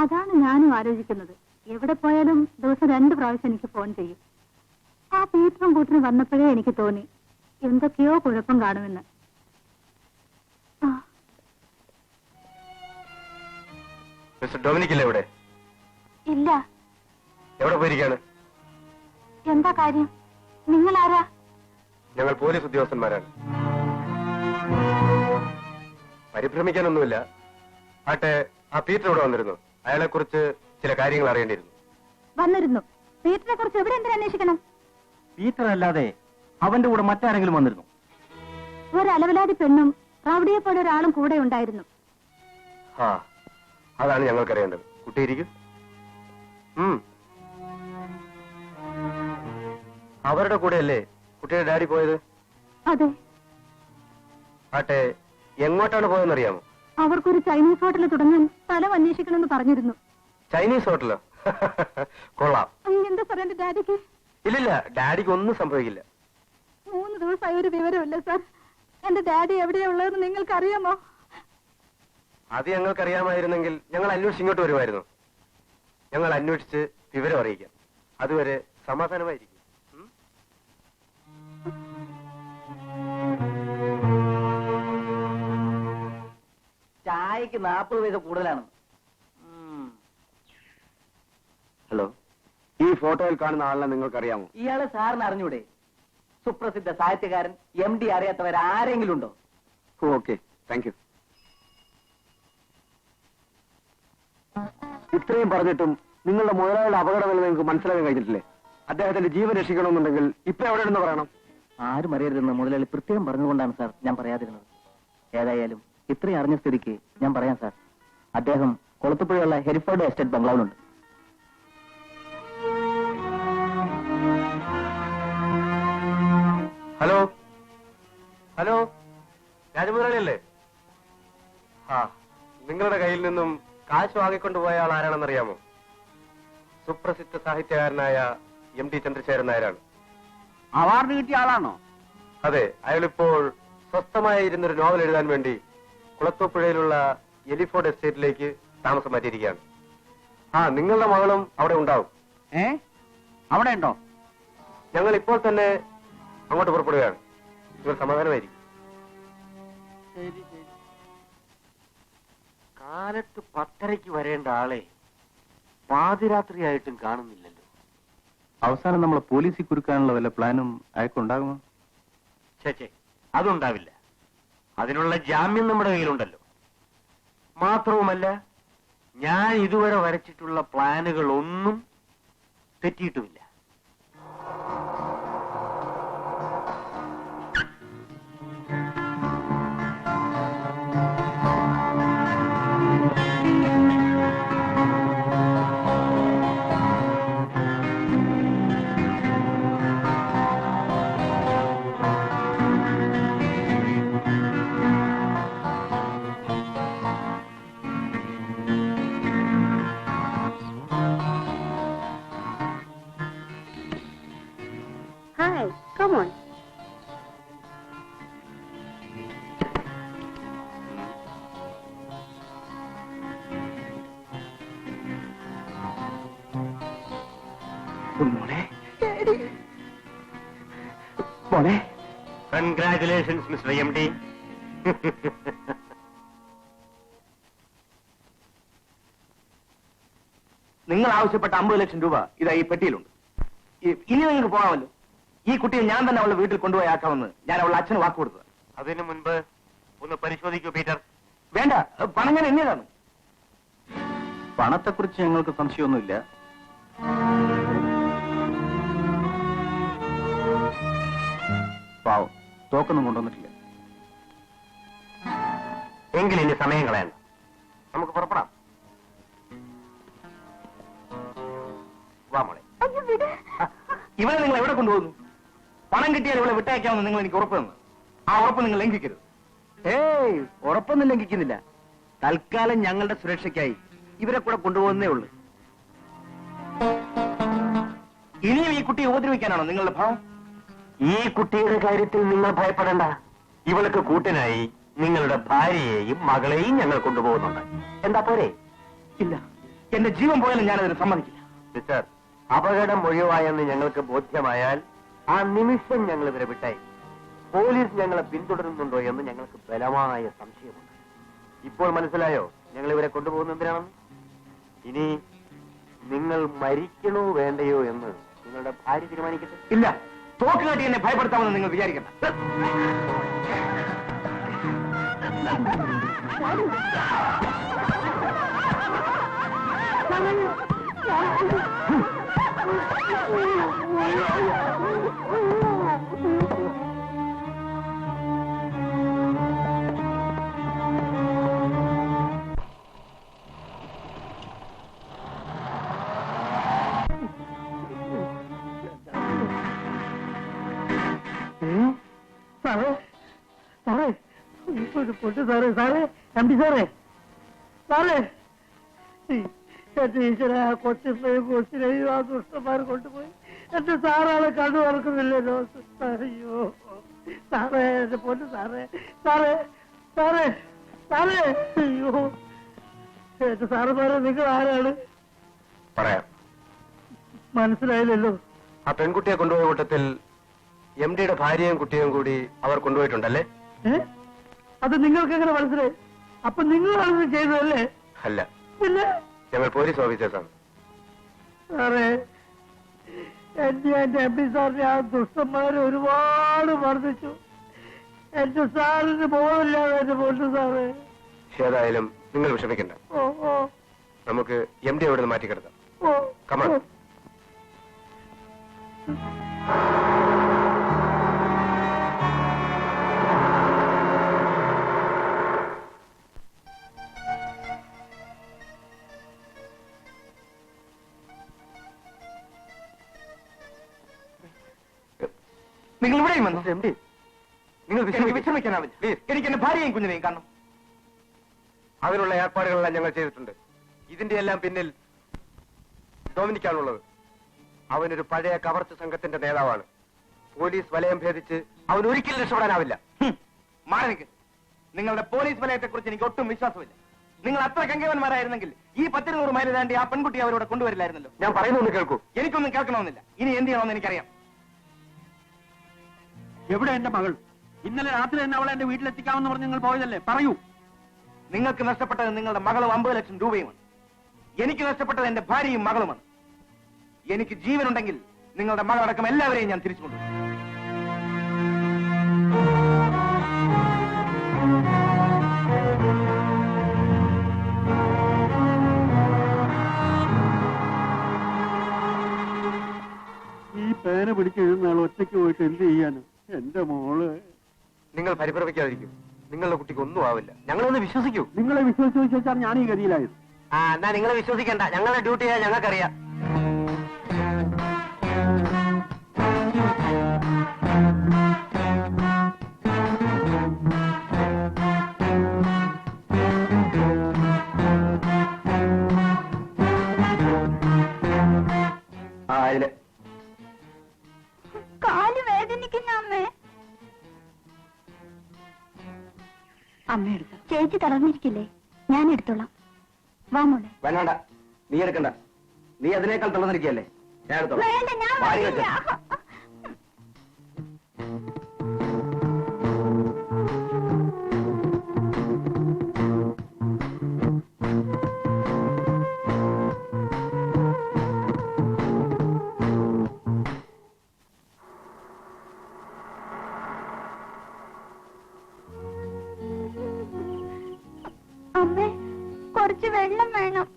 അതാണ് ഞാനും ആലോചിക്കുന്നത്. എവിടെ പോയാലും ദിവസം 2 പ്രാവശ്യം എനിക്ക് ഫോൺ ചെയ്യും. ആ പീറ്ററും കൂട്ടിന് വന്നപ്പോഴേ എനിക്ക് തോന്നി എന്തൊക്കെയോ കുഴപ്പം കാണുമെന്ന്. മിസ്റ്റർ ഡൊമിനിക് ഇല്ലേ ഇവിടെ? ഇല്ല. എവിടെ പോയിരിക്കാണ്? എന്താ കാര്യം? നിങ്ങൾ ആരാ? ഞങ്ങൾ പോലീസ് ഉദ്യോഗസ്ഥന്മാരാണ്. പരിഭ്രമിക്കാനൊന്നുമില്ല. ആട്ടെ, ആ പീറ്റർ ഇവിടെ വന്നിരുന്നു. അയാളെ കുറിച്ച് ചില കാര്യങ്ങൾ അറിയേണ്ടിയിരുന്നു. വന്നിരുന്നു. പീറ്ററെ കുറിച്ച് എവിടെ എന്തിനാ അന്വേഷിക്കണം? പീറ്റർ അല്ലാതെ അവന്റെ കൂടെ മറ്റാരെങ്കിലും വന്നിരുന്നു? ഒരു അലവലാതി പെണ്ണും റൗഡിയെ പോലെ ഒരാളും കൂടെ ഉണ്ടായിരുന്നു. ആ, അതാണ് ഞങ്ങൾക്കറിയേണ്ടത്. കുട്ടിയിരിക്കും. അവരുടെ കൂടെയല്ലേ കുട്ടിയുടെ ഡാഡി പോയത്? അതെ. ആട്ടെ, എങ്ങോട്ടാണ് പോയെന്നറിയാമോ? അവർക്കൊരു ചൈനീസ് ഹോട്ടൽ തുടങ്ങാൻ സ്ഥലം അന്വേഷിക്കണമെന്ന് പറഞ്ഞിരുന്നു. ചൈനീസ് ഹോട്ടലോ? കൊള്ളാം. എന്താ സാർ എന്റെ ഡാഡിക്ക്? ഇല്ലില്ല, ഡാഡിക്ക് ഒന്നും സംഭവിക്കില്ല. 3 ദിവസമായി ഒരു വിവരമില്ല സാർ. എന്റെ ഡാഡി എവിടെയാ ഉള്ളതെന്ന് നിങ്ങൾക്ക് അറിയാമോ? അത് ഞങ്ങൾക്കറിയാമായിരുന്നെങ്കിൽ ഞങ്ങൾ അന്വേഷിച്ച് ഇങ്ങോട്ട് വരുമായിരുന്നു. ഞങ്ങൾ അന്വേഷിച്ച് വിവരം അറിയിക്കാം. അതുവരെ സമാധാനമായിരിക്കും. ചായക്ക് 40 പൈസ കൂടുതലാണ്. ഹലോ, ഈ ഫോട്ടോയിൽ കാണുന്ന ആളിനെ നിങ്ങൾക്കറിയാമോ? ഇയാള് സാറിന് അറിഞ്ഞൂടെ? സുപ്രസിദ്ധ സാഹിത്യകാരൻ MD അറിയാത്തവർ ആരെങ്കിലും ഉണ്ടോ? Okay, thank you. ഇത്രയും പറഞ്ഞിട്ടും നിങ്ങളുടെ മുതലാളിയുടെ അപകടമെന്ന് നിങ്ങൾക്ക് മനസ്സിലാക്കാൻ കഴിഞ്ഞിട്ടില്ലേ? അദ്ദേഹത്തിന്റെ ജീവൻ രക്ഷിക്കണമെന്നുണ്ടെങ്കിൽ ഇപ്പൊ എവിടെയാണെന്ന് പറയണം. ആരും അറിയരുതെന്ന് മുതലാളി പ്രത്യേകം പറഞ്ഞുകൊണ്ടാണ് സാർ ഞാൻ പറയാതിരുന്നത്. ഏതായാലും ഇത്രയും അറിഞ്ഞ സ്ഥിതിക്ക് ഞാൻ പറയാം സാർ. അദ്ദേഹം കൊളത്തുപുഴയുള്ള ഹെരിഫോർഡ് എസ്റ്റേറ്റ് ബംഗ്ലാവിലുണ്ട്. ഹലോ ഹലോ, രാജമുതലാളിയല്ലേ? ആ, നിങ്ങളുടെ കയ്യിൽ നിന്നും കാശ് വാങ്ങിക്കൊണ്ടുപോയ ആൾ ആരാണെന്നറിയാമോ? സുപ്രസിദ്ധ സാഹിത്യകാരനായ MD ചന്ദ്രശേഖരൻ നായരാണ്. അവാർഡ് കിട്ടിയ ആളാണോ? അതെ, അയാളിപ്പോൾ സ്വസ്ഥമായി ഇരുന്നൊരു നോവൽ എഴുതാൻ വേണ്ടി കുളത്തൂപ്പുഴയിലുള്ള എലിഫോർഡ് എസ്റ്റേറ്റിലേക്ക് താമസം മാറ്റിയിരിക്കുകയാണ്. ആ, നിങ്ങളുടെ മകളും അവിടെ ഉണ്ടാവും. അവിടെ ഉണ്ടോ? ഞങ്ങൾ ഇപ്പോൾ തന്നെ അങ്ങോട്ട് പുറപ്പെടുകയാണ്. നിങ്ങൾ സമാധാനമായിരിക്കും. കാലത്ത് 10:30 വരേണ്ട ആളെ പാതിരാത്രിയായിട്ടും കാണുന്നില്ലല്ലോ. അവസാനം നമ്മളെ പോലീസിൽ കുരുക്കാനുള്ള വല്ല പ്ലാനും അയക്കുണ്ടാകുമോ? ചേച്ചേ, അതുണ്ടാവില്ല. അതിനുള്ള ജാമ്യം നമ്മുടെ കയ്യിലുണ്ടല്ലോ. മാത്രവുമല്ല, ഞാൻ ഇതുവരെ വരച്ചിട്ടുള്ള പ്ലാനുകൾ ഒന്നും തെറ്റിയിട്ടുമില്ല. Hi, come on. Congratulations, Mr. MD. നിങ്ങൾ ആവശ്യപ്പെട്ട 50 ലക്ഷം രൂപ ഇതാ ഈ പെട്ടിയിലുണ്ട്. ഇനി നിങ്ങൾക്ക് പോകാമല്ലോ. ഈ കുട്ടിയെ ഞാൻ തന്നെ അവളുടെ വീട്ടിൽ കൊണ്ടുപോയി ആക്കാമെന്ന് ഞാൻ അവളുടെ അച്ഛന് വാക്ക് കൊടുത്തത്. അതിനു മുൻപ് ഒന്ന് പരിശോധിക്കൂ പീറ്റർ. വേണ്ട, പണം ഞാൻ എണ്ണിയതാണ്. പണത്തെക്കുറിച്ച് ഞങ്ങൾക്ക് സംശയമൊന്നുമില്ല. പാവം, തോക്കൊന്നും കൊണ്ടുവന്നിട്ടില്ല. എങ്കിൽ ഇനി സമയം കളയണ്ട, നമുക്ക് പുറപ്പെടാം. വാ മോളെ. ഇവളെ നിങ്ങൾ എവിടെ കൊണ്ടുപോകുന്നു? പണം കിട്ടിയാൽ ഇവളെ വിട്ടയക്കാമെന്ന് നിങ്ങൾ എനിക്ക് ഉറപ്പ് തന്നു. ആ ഉറപ്പ് നിങ്ങൾ ലംഘിക്കരുത്. ഏയ്, ഉറപ്പൊന്നും ലംഘിക്കുന്നില്ല. തൽക്കാലം ഞങ്ങളുടെ സുരക്ഷയ്ക്കായി ഇവരെ കൂടെ കൊണ്ടുപോകുന്നേ ഉള്ളൂ. ഇനിയും ഈ കുട്ടിയെ ഉപദ്രവിക്കാനാണോ നിങ്ങളുടെ ഭാവം? ഈ കുട്ടിയുടെ കാര്യത്തിൽ നിങ്ങൾ ഭയപ്പെടേണ്ട. ഇവൾക്ക് കൂട്ടിനായി നിങ്ങളുടെ ഭാര്യയെയും മകളെയും ഞങ്ങൾ കൊണ്ടുപോകുന്നുണ്ട്. എന്താ പോരെ? ഇല്ല, എന്റെ ജീവൻ പോയാലും ഞാനതിന് സമ്മതിക്കില്ല. മിസ്റ്റർ, അപകടം ഒഴിവായെന്ന് ഞങ്ങൾക്ക് ബോധ്യമായാൽ ആ നിമിഷം ഞങ്ങൾ ഇവരെ വിട്ടായി. പോലീസ് ഞങ്ങളെ പിന്തുടരുന്നുണ്ടോ എന്ന് ഞങ്ങൾക്ക് ബലമായ സംശയമുണ്ട്. ഇപ്പോൾ മനസ്സിലായോ ഞങ്ങൾ ഇവരെ കൊണ്ടുപോകുന്ന എന്തിനാണെന്ന്? ഇനി നിങ്ങൾ മരിക്കണോ വേണ്ടയോ എന്ന് നിങ്ങളുടെ ഭാര്യ തീരുമാനിക്കട്ടെ. ഇല്ല, തോക്ക് കാട്ടി എന്നെ ഭയപ്പെടുത്താമെന്ന് നിങ്ങൾ വിചാരിക്കണ്ട. സാറേ, സാറേ, ഒരു പൊട്ട് സാറേ, സാറേ, എംഡി സാറേ, സാറേ, എന്റെ ഈശ്വര, കൊച്ചിനെയും കൊച്ചിനെയും ആ ദുഷ്ടന്മാർ കൊണ്ടുപോയി. എന്റെ സാറാളെ കണ്ടു തുറക്കുന്നില്ലല്ലോ. അയ്യോ സാറേ, എന്റെ പൊട്ട് സാറേ, സാറേ, സാറേ, സാറേ, അയ്യോ എന്റെ സാറ് സാറേ, നിങ്ങൾ ആരാണ്? പറയാം. മനസ്സിലായില്ലല്ലോ. ആ പെൺകുട്ടിയെ കൊണ്ടുപോയ കൂട്ടത്തിൽ MD-യുടെ ഭാര്യയും കുട്ടിയും കൂടി അവർ കൊണ്ടുപോയിട്ടുണ്ടല്ലേ? അത് നിങ്ങൾക്ക് എങ്ങനെ മനസ്സിലായി? അപ്പൊ നിങ്ങളാണ് ചെയ്തതല്ലേ? അല്ല, പിന്നെ ഞങ്ങൾ പോലീസ് ഓഫീസേഴ്സാണ്. സാറേ, എന്റെ എംപി സാറിനെ ആ ദുഷ്ടന്മാരെ ഒരുപാട് വർദ്ധിച്ചു. എന്റെ സാറിന് ബോധമില്ലാതെ എന്റെ പൊന്നു സാറേ. ഏതായാലും നിങ്ങൾ വിഷമിക്കണ്ട. ഓ ഓ നമുക്ക് MD അവിടെ നിന്ന് മാറ്റിക്കിടത്താം. ഓ കമാൺ. നിങ്ങൾ ഇവിടെയും വന്നു. MD, നിങ്ങൾ വിശ്രമിക്കാനാവില്ല. എനിക്ക് എന്റെ ഭാര്യയും കുഞ്ഞിനെയും കാണണം. അതിനുള്ള ഏർപ്പാടുകളെല്ലാം ഞങ്ങൾ ചെയ്തിട്ടുണ്ട്. ഇതിന്റെ എല്ലാം പിന്നിൽ ഡൊമിനിക്കാണുള്ളത്. അവനൊരു പഴയ കവർച്ച സംഘത്തിന്റെ നേതാവാണ്. പോലീസ് വലയം ഭേദിച്ച് അവൻ ഒരിക്കലും രക്ഷപ്പെടാനാവില്ല. മാറി നിൽക്ക്. നിങ്ങളുടെ പോലീസ് വലയത്തെക്കുറിച്ച് എനിക്ക് ഒട്ടും വിശ്വാസമില്ല. നിങ്ങൾ അത്ര കങ്കേവന്മാരായിരുന്നെങ്കിൽ ഈ 10-100 മൈൽ താണ്ടി ആ പെൺകുട്ടി അവരോട് കൊണ്ടുവരില്ലായിരുന്നല്ലോ. ഞാൻ പറയുന്നൊന്ന് കേൾക്കൂ. എനിക്കൊന്നും കേൾക്കണമെന്നില്ല. ഇനി എന്ത് ചെയ്യണമെന്ന് എനിക്കറിയാം. എവിടെ എന്റെ മകൾ? ഇന്നലെ രാത്രി തന്നെ അവളെ എന്റെ വീട്ടിലെത്തിക്കാമെന്ന് പറഞ്ഞ് നിങ്ങൾ പോയതല്ലേ? പറയൂ. നിങ്ങൾക്ക് നഷ്ടപ്പെട്ടത് നിങ്ങളുടെ മകളും 50 ലക്ഷം രൂപയുമാണ്. എനിക്ക് നഷ്ടപ്പെട്ടത് എന്റെ ഭാര്യയും മകളുമാണ്. എനിക്ക് ജീവനുണ്ടെങ്കിൽ നിങ്ങളുടെ മകളടക്കം എല്ലാവരെയും ഞാൻ തിരിച്ചു കൊണ്ടുവരും. ഈ പേന പിടിച്ച് എഴുതുന്ന ആൾ ഒറ്റയ്ക്ക് പോയിട്ട് എന്ത് ചെയ്യാനും? എന്റെ മോള്. നിങ്ങൾ പരിഭ്രമിക്കാതിരിക്കും. നിങ്ങളുടെ കുട്ടിക്ക് ഒന്നും ആവില്ല. ഞങ്ങളൊന്ന് വിശ്വസിക്കൂ. നിങ്ങളെ വിശ്വസിച്ച് വെച്ചാൽ ഞാൻ ഈ ഗതിയിലായത്. എന്നാ നിങ്ങളെ വിശ്വസിക്കണ്ട. ഞങ്ങളുടെ ഡ്യൂട്ടി ചെയ്യാൻ ഞങ്ങൾക്കറിയാം. കാല് വേദനിക്കുന്ന അമ്മേ. അമ്മ എടുത്തു. ചേച്ചി തളർന്നിരിക്കില്ലേ? ഞാൻ എടുത്തോളാം. വാ മോളെ. വേണ്ട, നീ എടുക്കണ്ട. നീ അതിനേക്കാൾ തളർന്നിരിക്കുകയല്ലേ? ഞാൻ എടുത്തോളാം. വേണ്ട, ഞാൻ വാരി വരില്ല. വെച്ചോ. കുറച്ച് വെള്ളം വേണം.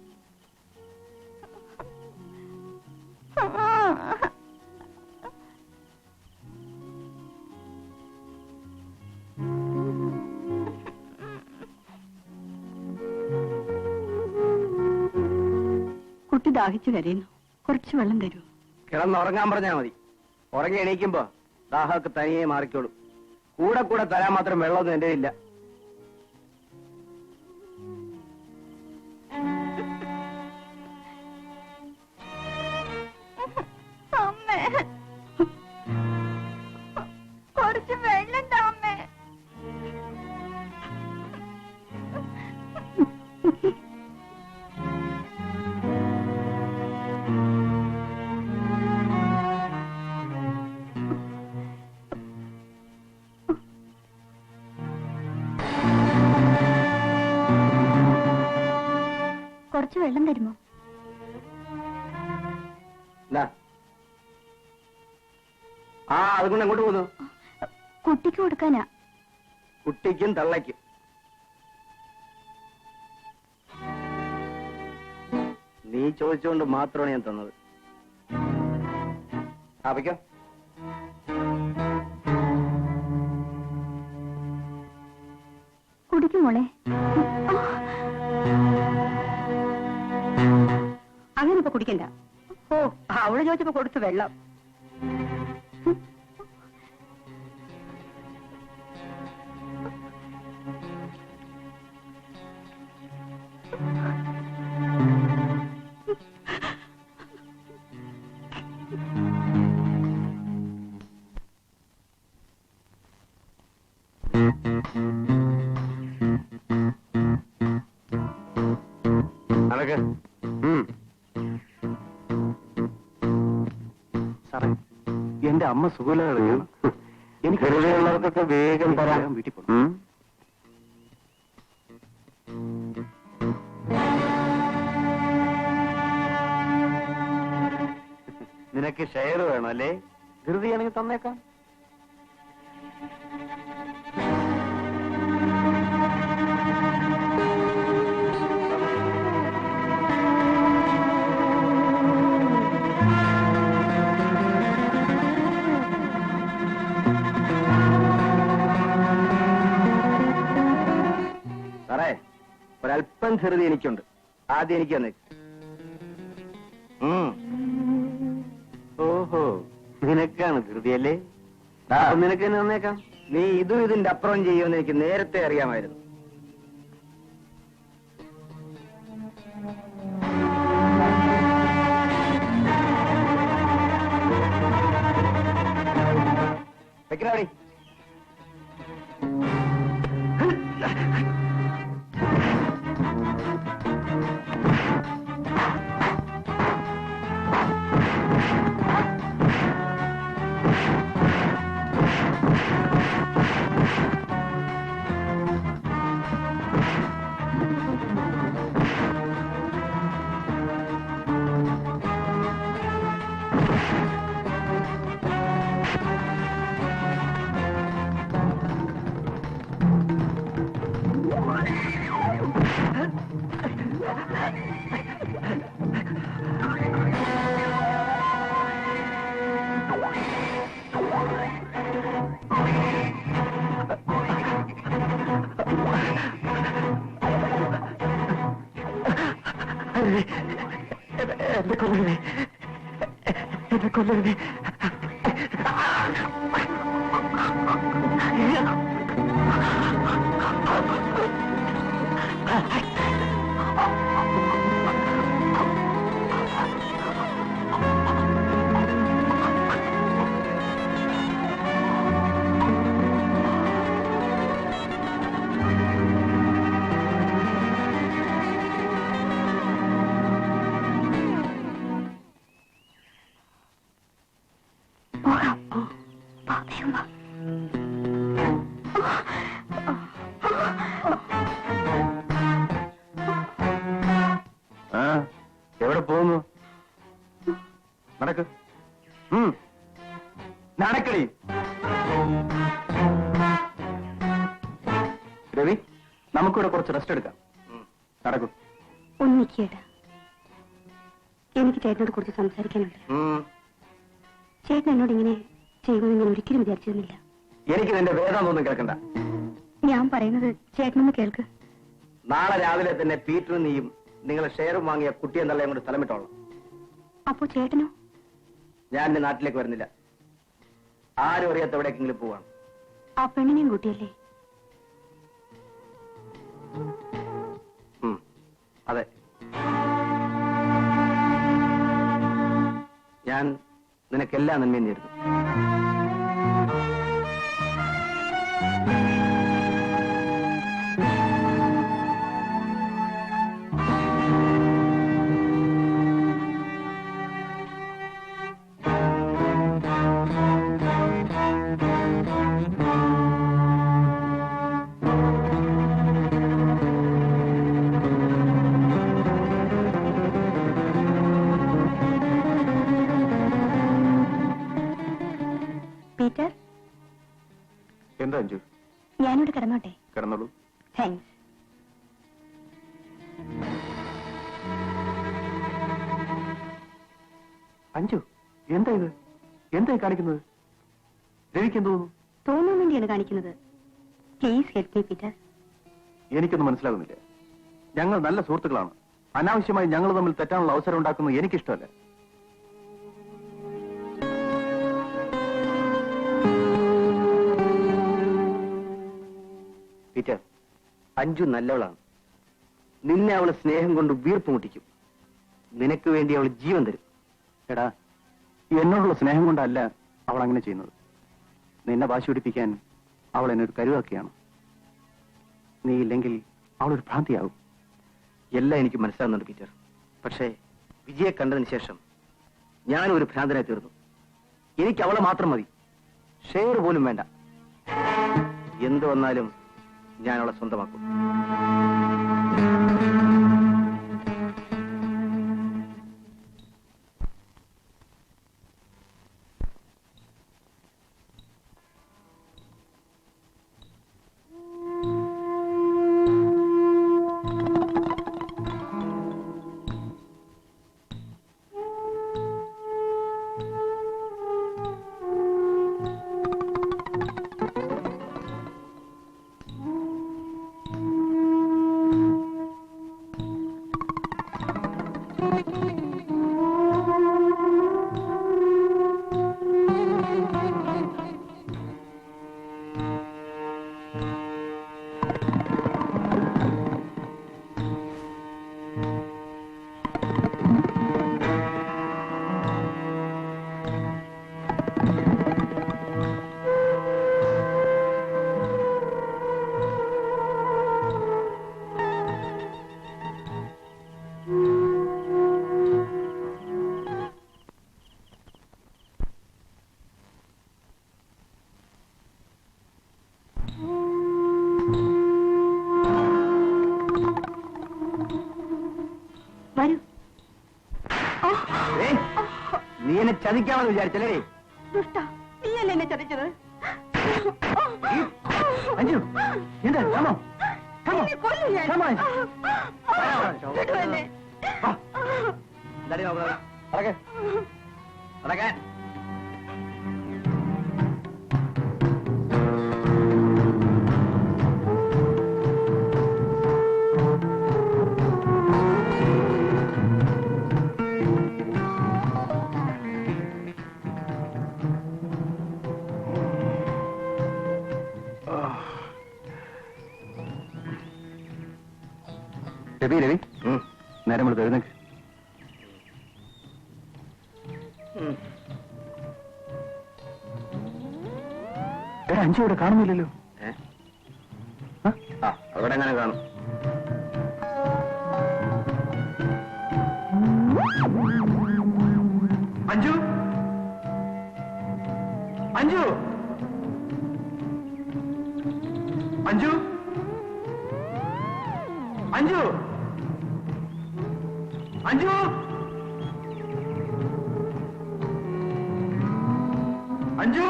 കുട്ടി ദാഹിച്ചു കരയുന്നു, കുറച്ച് വെള്ളം തരൂ. കിടന്നുറങ്ങാൻ പറഞ്ഞാൽ മതി. ഉറങ്ങി എണീക്കുമ്പോ ദാഹമൊക്കെ തനിയെ മാറിക്കോളൂ. കൂടെ കൂടെ തരാൻ മാത്രം വെള്ളമൊന്നും എന്റെ ഇല്ല. അമ്മേ, കുറച്ച് വെള്ളം താ അമ്മേ. കുറച്ച് വെള്ളം തരുമോ? അതുകൊണ്ട് എങ്ങോട്ട് പോകുന്നു? കുട്ടിക്ക് കൊടുക്കാനാ. കുട്ടിക്കും തള്ളയ്ക്കും. നീ ചോദിച്ചുകൊണ്ട് മാത്രമാണ് ഞാൻ തന്നത്. വയ്ക്കോ. കുടിക്കും മോളെ. അങ്ങനെ ഇപ്പൊ കുടിക്കണ്ട. ഓ, അവള് ചോദിച്ചപ്പോ കൊടുത്തു വെള്ളം. സാറേ, എന്റെ അമ്മ സുഖമില്ലാതെയാണ്. എനിക്ക് ഉള്ളവർക്കൊക്കെ വേഗം തരാൻ വീട്ടിൽ പോകും. നിനക്ക് ഷെയർ വേണം അല്ലേ? ധൃതിയാണെങ്കിൽ തന്നേക്കാം. സാറേ, ഒരല്പം ധൃതി എനിക്കുണ്ട്. ആദ്യം എനിക്ക് തന്നെ. ഓഹോ, നിനക്കാണ് ധൃതിയല്ലേ? നിനക്ക് തന്നെ തന്നേക്കാം. നീ ഇതും ഇതിന്റെ അപ്പുറം ചെയ്യുമെന്ന് എനിക്ക് നേരത്തെ അറിയാമായിരുന്നു. വെക്കണാടി. എന്നെ കൊല്ലരുതേ, എന്നെ കൊല്ലരുതേ. എവിടെ പോകുന്നു? നടക്ക്, നടക്കടി. രവി, നമുക്കിവിടെ കുറച്ച് റെസ്റ്റ് എടുക്കാം. നടക്കൂ. ഒന്ന് നിൽക്കേട്ടാ, എനിക്ക് ചേട്ടനോട് കുറച്ച് സംസാരിക്കാനുണ്ട്. ചേട്ടൻ എന്നോട് ഇങ്ങനെ ചെയ്യുമെന്ന് ഞാൻ ഒരിക്കലും വിചാരിച്ചിരുന്നില്ല. എനിക്ക് നിന്റെ വേദാന്തമൊന്നും കേൾക്കണ്ട. ഞാൻ പറയുന്നത് ചേട്ടനൊന്ന് കേൾക്ക്. നാളെ രാവിലെ തന്നെ പീറ്ററും നീയും നിങ്ങളെ ഷെയറും വാങ്ങിയ കുട്ടിയെ നല്ല കൊണ്ട് സ്ഥലമിട്ടോളാം. അപ്പോ ചേട്ടനോ? ഞാൻ എന്റെ നാട്ടിലേക്ക് വരുന്നില്ല. ആരും അറിയാത്ത എവിടേക്കെങ്കിലും പോവാണ്. ആ പെണ്ണിനെയും കൂട്ടിയല്ലേ? അതെ, ഞാൻ നിനക്കെല്ലാ നന്മയും നേരുന്നു. പീറ്റർ, എന്താ അഞ്ജു? ഞാനിവിടെ കിടന്നോട്ടെ? കിടന്നോളൂ. താങ്ക്സ്. അഞ്ജു, എന്താ ഇത്? എന്തായി കാണിക്കുന്നത്? രവിക്ക് എന്ത് തോന്നുന്നു? തോന്നാൻ വേണ്ടിയാണ് കാണിക്കുന്നത്. Please help me Peter. എനിക്കൊന്നും മനസ്സിലാകുന്നില്ല. ഞങ്ങൾ നല്ല സുഹൃത്തുക്കളാണ്. അനാവശ്യമായി ഞങ്ങൾ തമ്മിൽ തെറ്റാനുള്ള അവസരം ഉണ്ടാക്കുന്നത് എനിക്കിഷ്ടമല്ല. പീറ്റർ, അഞ്ജു നല്ലവളാണ്. നിന്നെ അവള് സ്നേഹം കൊണ്ട് വീർപ്പ് മുട്ടിക്കും. നിനക്ക് വേണ്ടി അവൾ ജീവൻ തരും. എടാ, എന്നോടുള്ള സ്നേഹം കൊണ്ടല്ല അവൾ അങ്ങനെ ചെയ്യുന്നത്. നിന്നെ വാശി പിടിപ്പിക്കാൻ അവൾ എന്നെ ഒരു കരുവാക്കിയാണ്. നീ ഇല്ലെങ്കിൽ അവളൊരു ഭ്രാന്തിയാവും. എല്ലാം എനിക്ക് മനസ്സിലാകുന്നുണ്ട് പീറ്റർ. പക്ഷേ വിജയെ കണ്ടതിന് ശേഷം ഞാൻ ഒരു ഭ്രാന്തനായി തീർന്നു. എനിക്ക് അവളെ മാത്രം മതി. ഷെയർ പോലും വേണ്ട. എന്ത് വന്നാലും ഞാൻ അവളെ സ്വന്തമാക്കും. വരൂ. നീ എന്നെ ചതിക്കാമെന്ന് വിചാരിച്ചല്ലേ? ദുഷ്ട, നീയല്ലേ എന്നെ ചതിച്ചത്? അഞ്ജു, എന്താ? കമോ, കമോ, നിന്നെ കൊല്ലും ഞാൻ. കമോ. വിടൂ എന്നെ. എന്താടി നോക്കുന്നത്? നടക്ക്. നടക്കാൻ. രവി, രവി, നേരം വിളിച്ച് എഴുന്നേക്ക്. എടാ, അഞ്ചു ഇവിടെ കാണുന്നില്ലല്ലോ. അവിടെ എങ്ങനെ കാണും? അഞ്ജു, അഞ്ജു, അഞ്ജു, അഞ്ജു, അഞ്ജു, അഞ്ജു,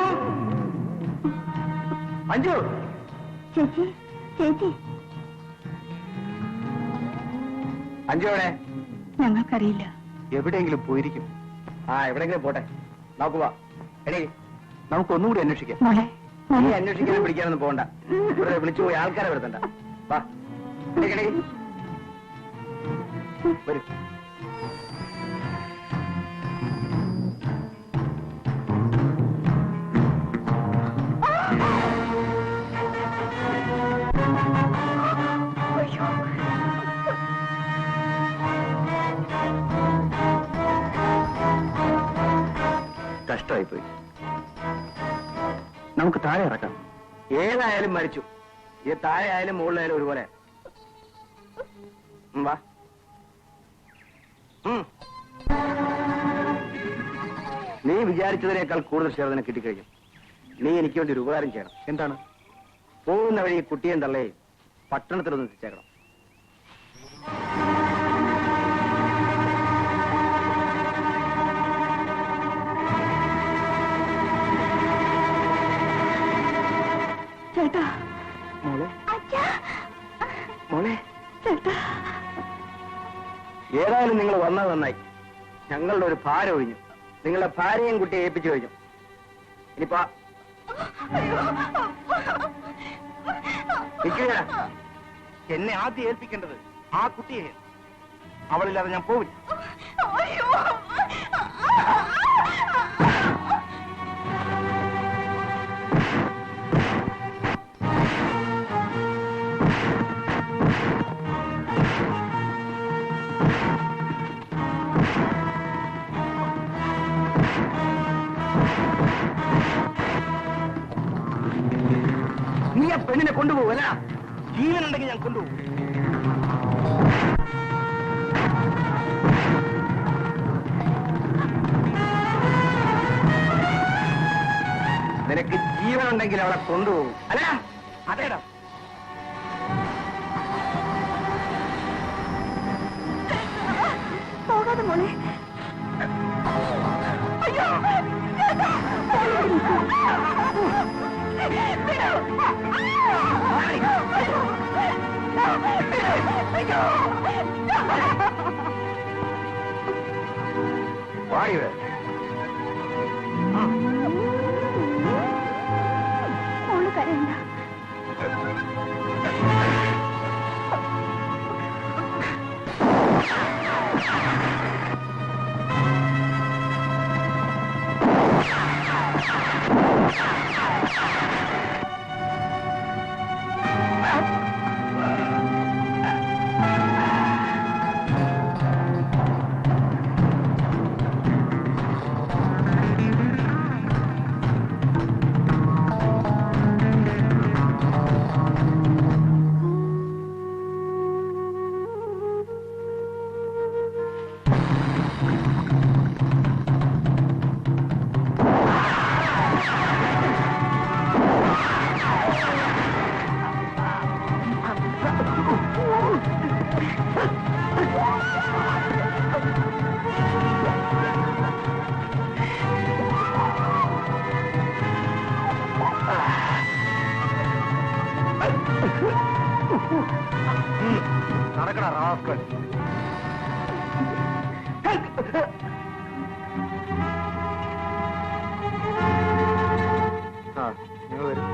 അഞ്ജു. ചേച്ചി, ചേച്ചി. അഞ്ചോടെ ഞങ്ങൾക്കറിയില്ല. എവിടെയെങ്കിലും പോയിരിക്കും. ആ എവിടെയെങ്കിലും പോട്ടെ, നമുക്ക് പോവാ. എടീ, നമുക്ക് ഒന്നുകൂടി അന്വേഷിക്കാം. മോളെ നീ അന്വേഷിക്കാനും പിടിക്കാനൊന്നും പോകണ്ട. ഇവിടെ വിളിച്ചു പോയി ആൾക്കാരെ വരുത്തണ്ട. വാ, എടീ, വരൂ. കഷ്ടമായിപ്പോയി. നമുക്ക് താഴെ ഇറക്കാം. ഏതായാലും മരിച്ചു. ഇത് താഴെ ആയാലും മുകളിലായാലും ഒരുപോലെ. വാ. നീ വിചാരിച്ചതിനേക്കാൾ കൂടുതൽ ഷെയർ നിനക്ക് കിട്ടിക്കഴിഞ്ഞു. നീ എനിക്ക് വേണ്ടി ഒരു ഉപകാരം ചെയ്യണം. എന്താണ്? പോകുന്ന വഴി കുട്ടിയും തള്ളയും പട്ടണത്തിലൊന്ന് എത്തിച്ചേക്കണം. ചേട്ടാ, മോളെ, മോളെ, ചേട്ടാ, ഏതായാലും നിങ്ങൾ വന്നത് നന്നായി. ഞങ്ങളുടെ ഒരു ഭാരം ഒഴിഞ്ഞു. നിങ്ങളുടെ ഭാര്യയും കുട്ടിയെ ഏൽപ്പിച്ചു കഴിഞ്ഞു. ഇനിയിപ്പോ നിൽക്കുക. എന്നെ ആദ്യം ഏൽപ്പിക്കേണ്ടത് ആ കുട്ടിയെ. അവളില്ലാതെ ഞാൻ പോവില്ല. നീ ആ പെണ്ണിനെ കൊണ്ടുപോകല്ല. ജീവനുണ്ടെങ്കിൽ ഞാൻ കൊണ്ടുപോകും. നിനക്ക് ജീവനുണ്ടെങ്കിൽ അവളെ കൊണ്ടുപോകും. അല്ല, അതേടാ. പോകാതെ മോളെ. അയ്യോ, വാടിവിടെ. മോള് കരയണ്ട. നടക്കണ റാസ്കൽ. ആ, നിങ്ങൾ വരും.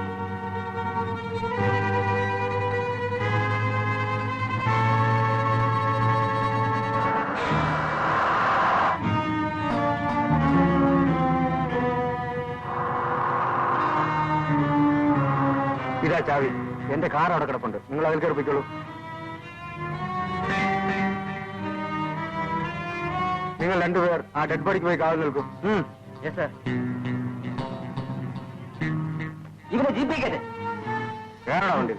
ഇതാ ചാവി. എന്റെ കാർ അവിടെ കിടപ്പുണ്ട്. നിങ്ങൾ അതിൽ കയറി പോയിക്കോളൂ. നിങ്ങൾ രണ്ടുപേർ ആ ഡെഡ് ബോഡിക്ക് പോയി കാവൽ നിൽക്കും. ഇവരെ ജീപ്പിക്കട്ടെ. വേറെടാ വണ്ടി.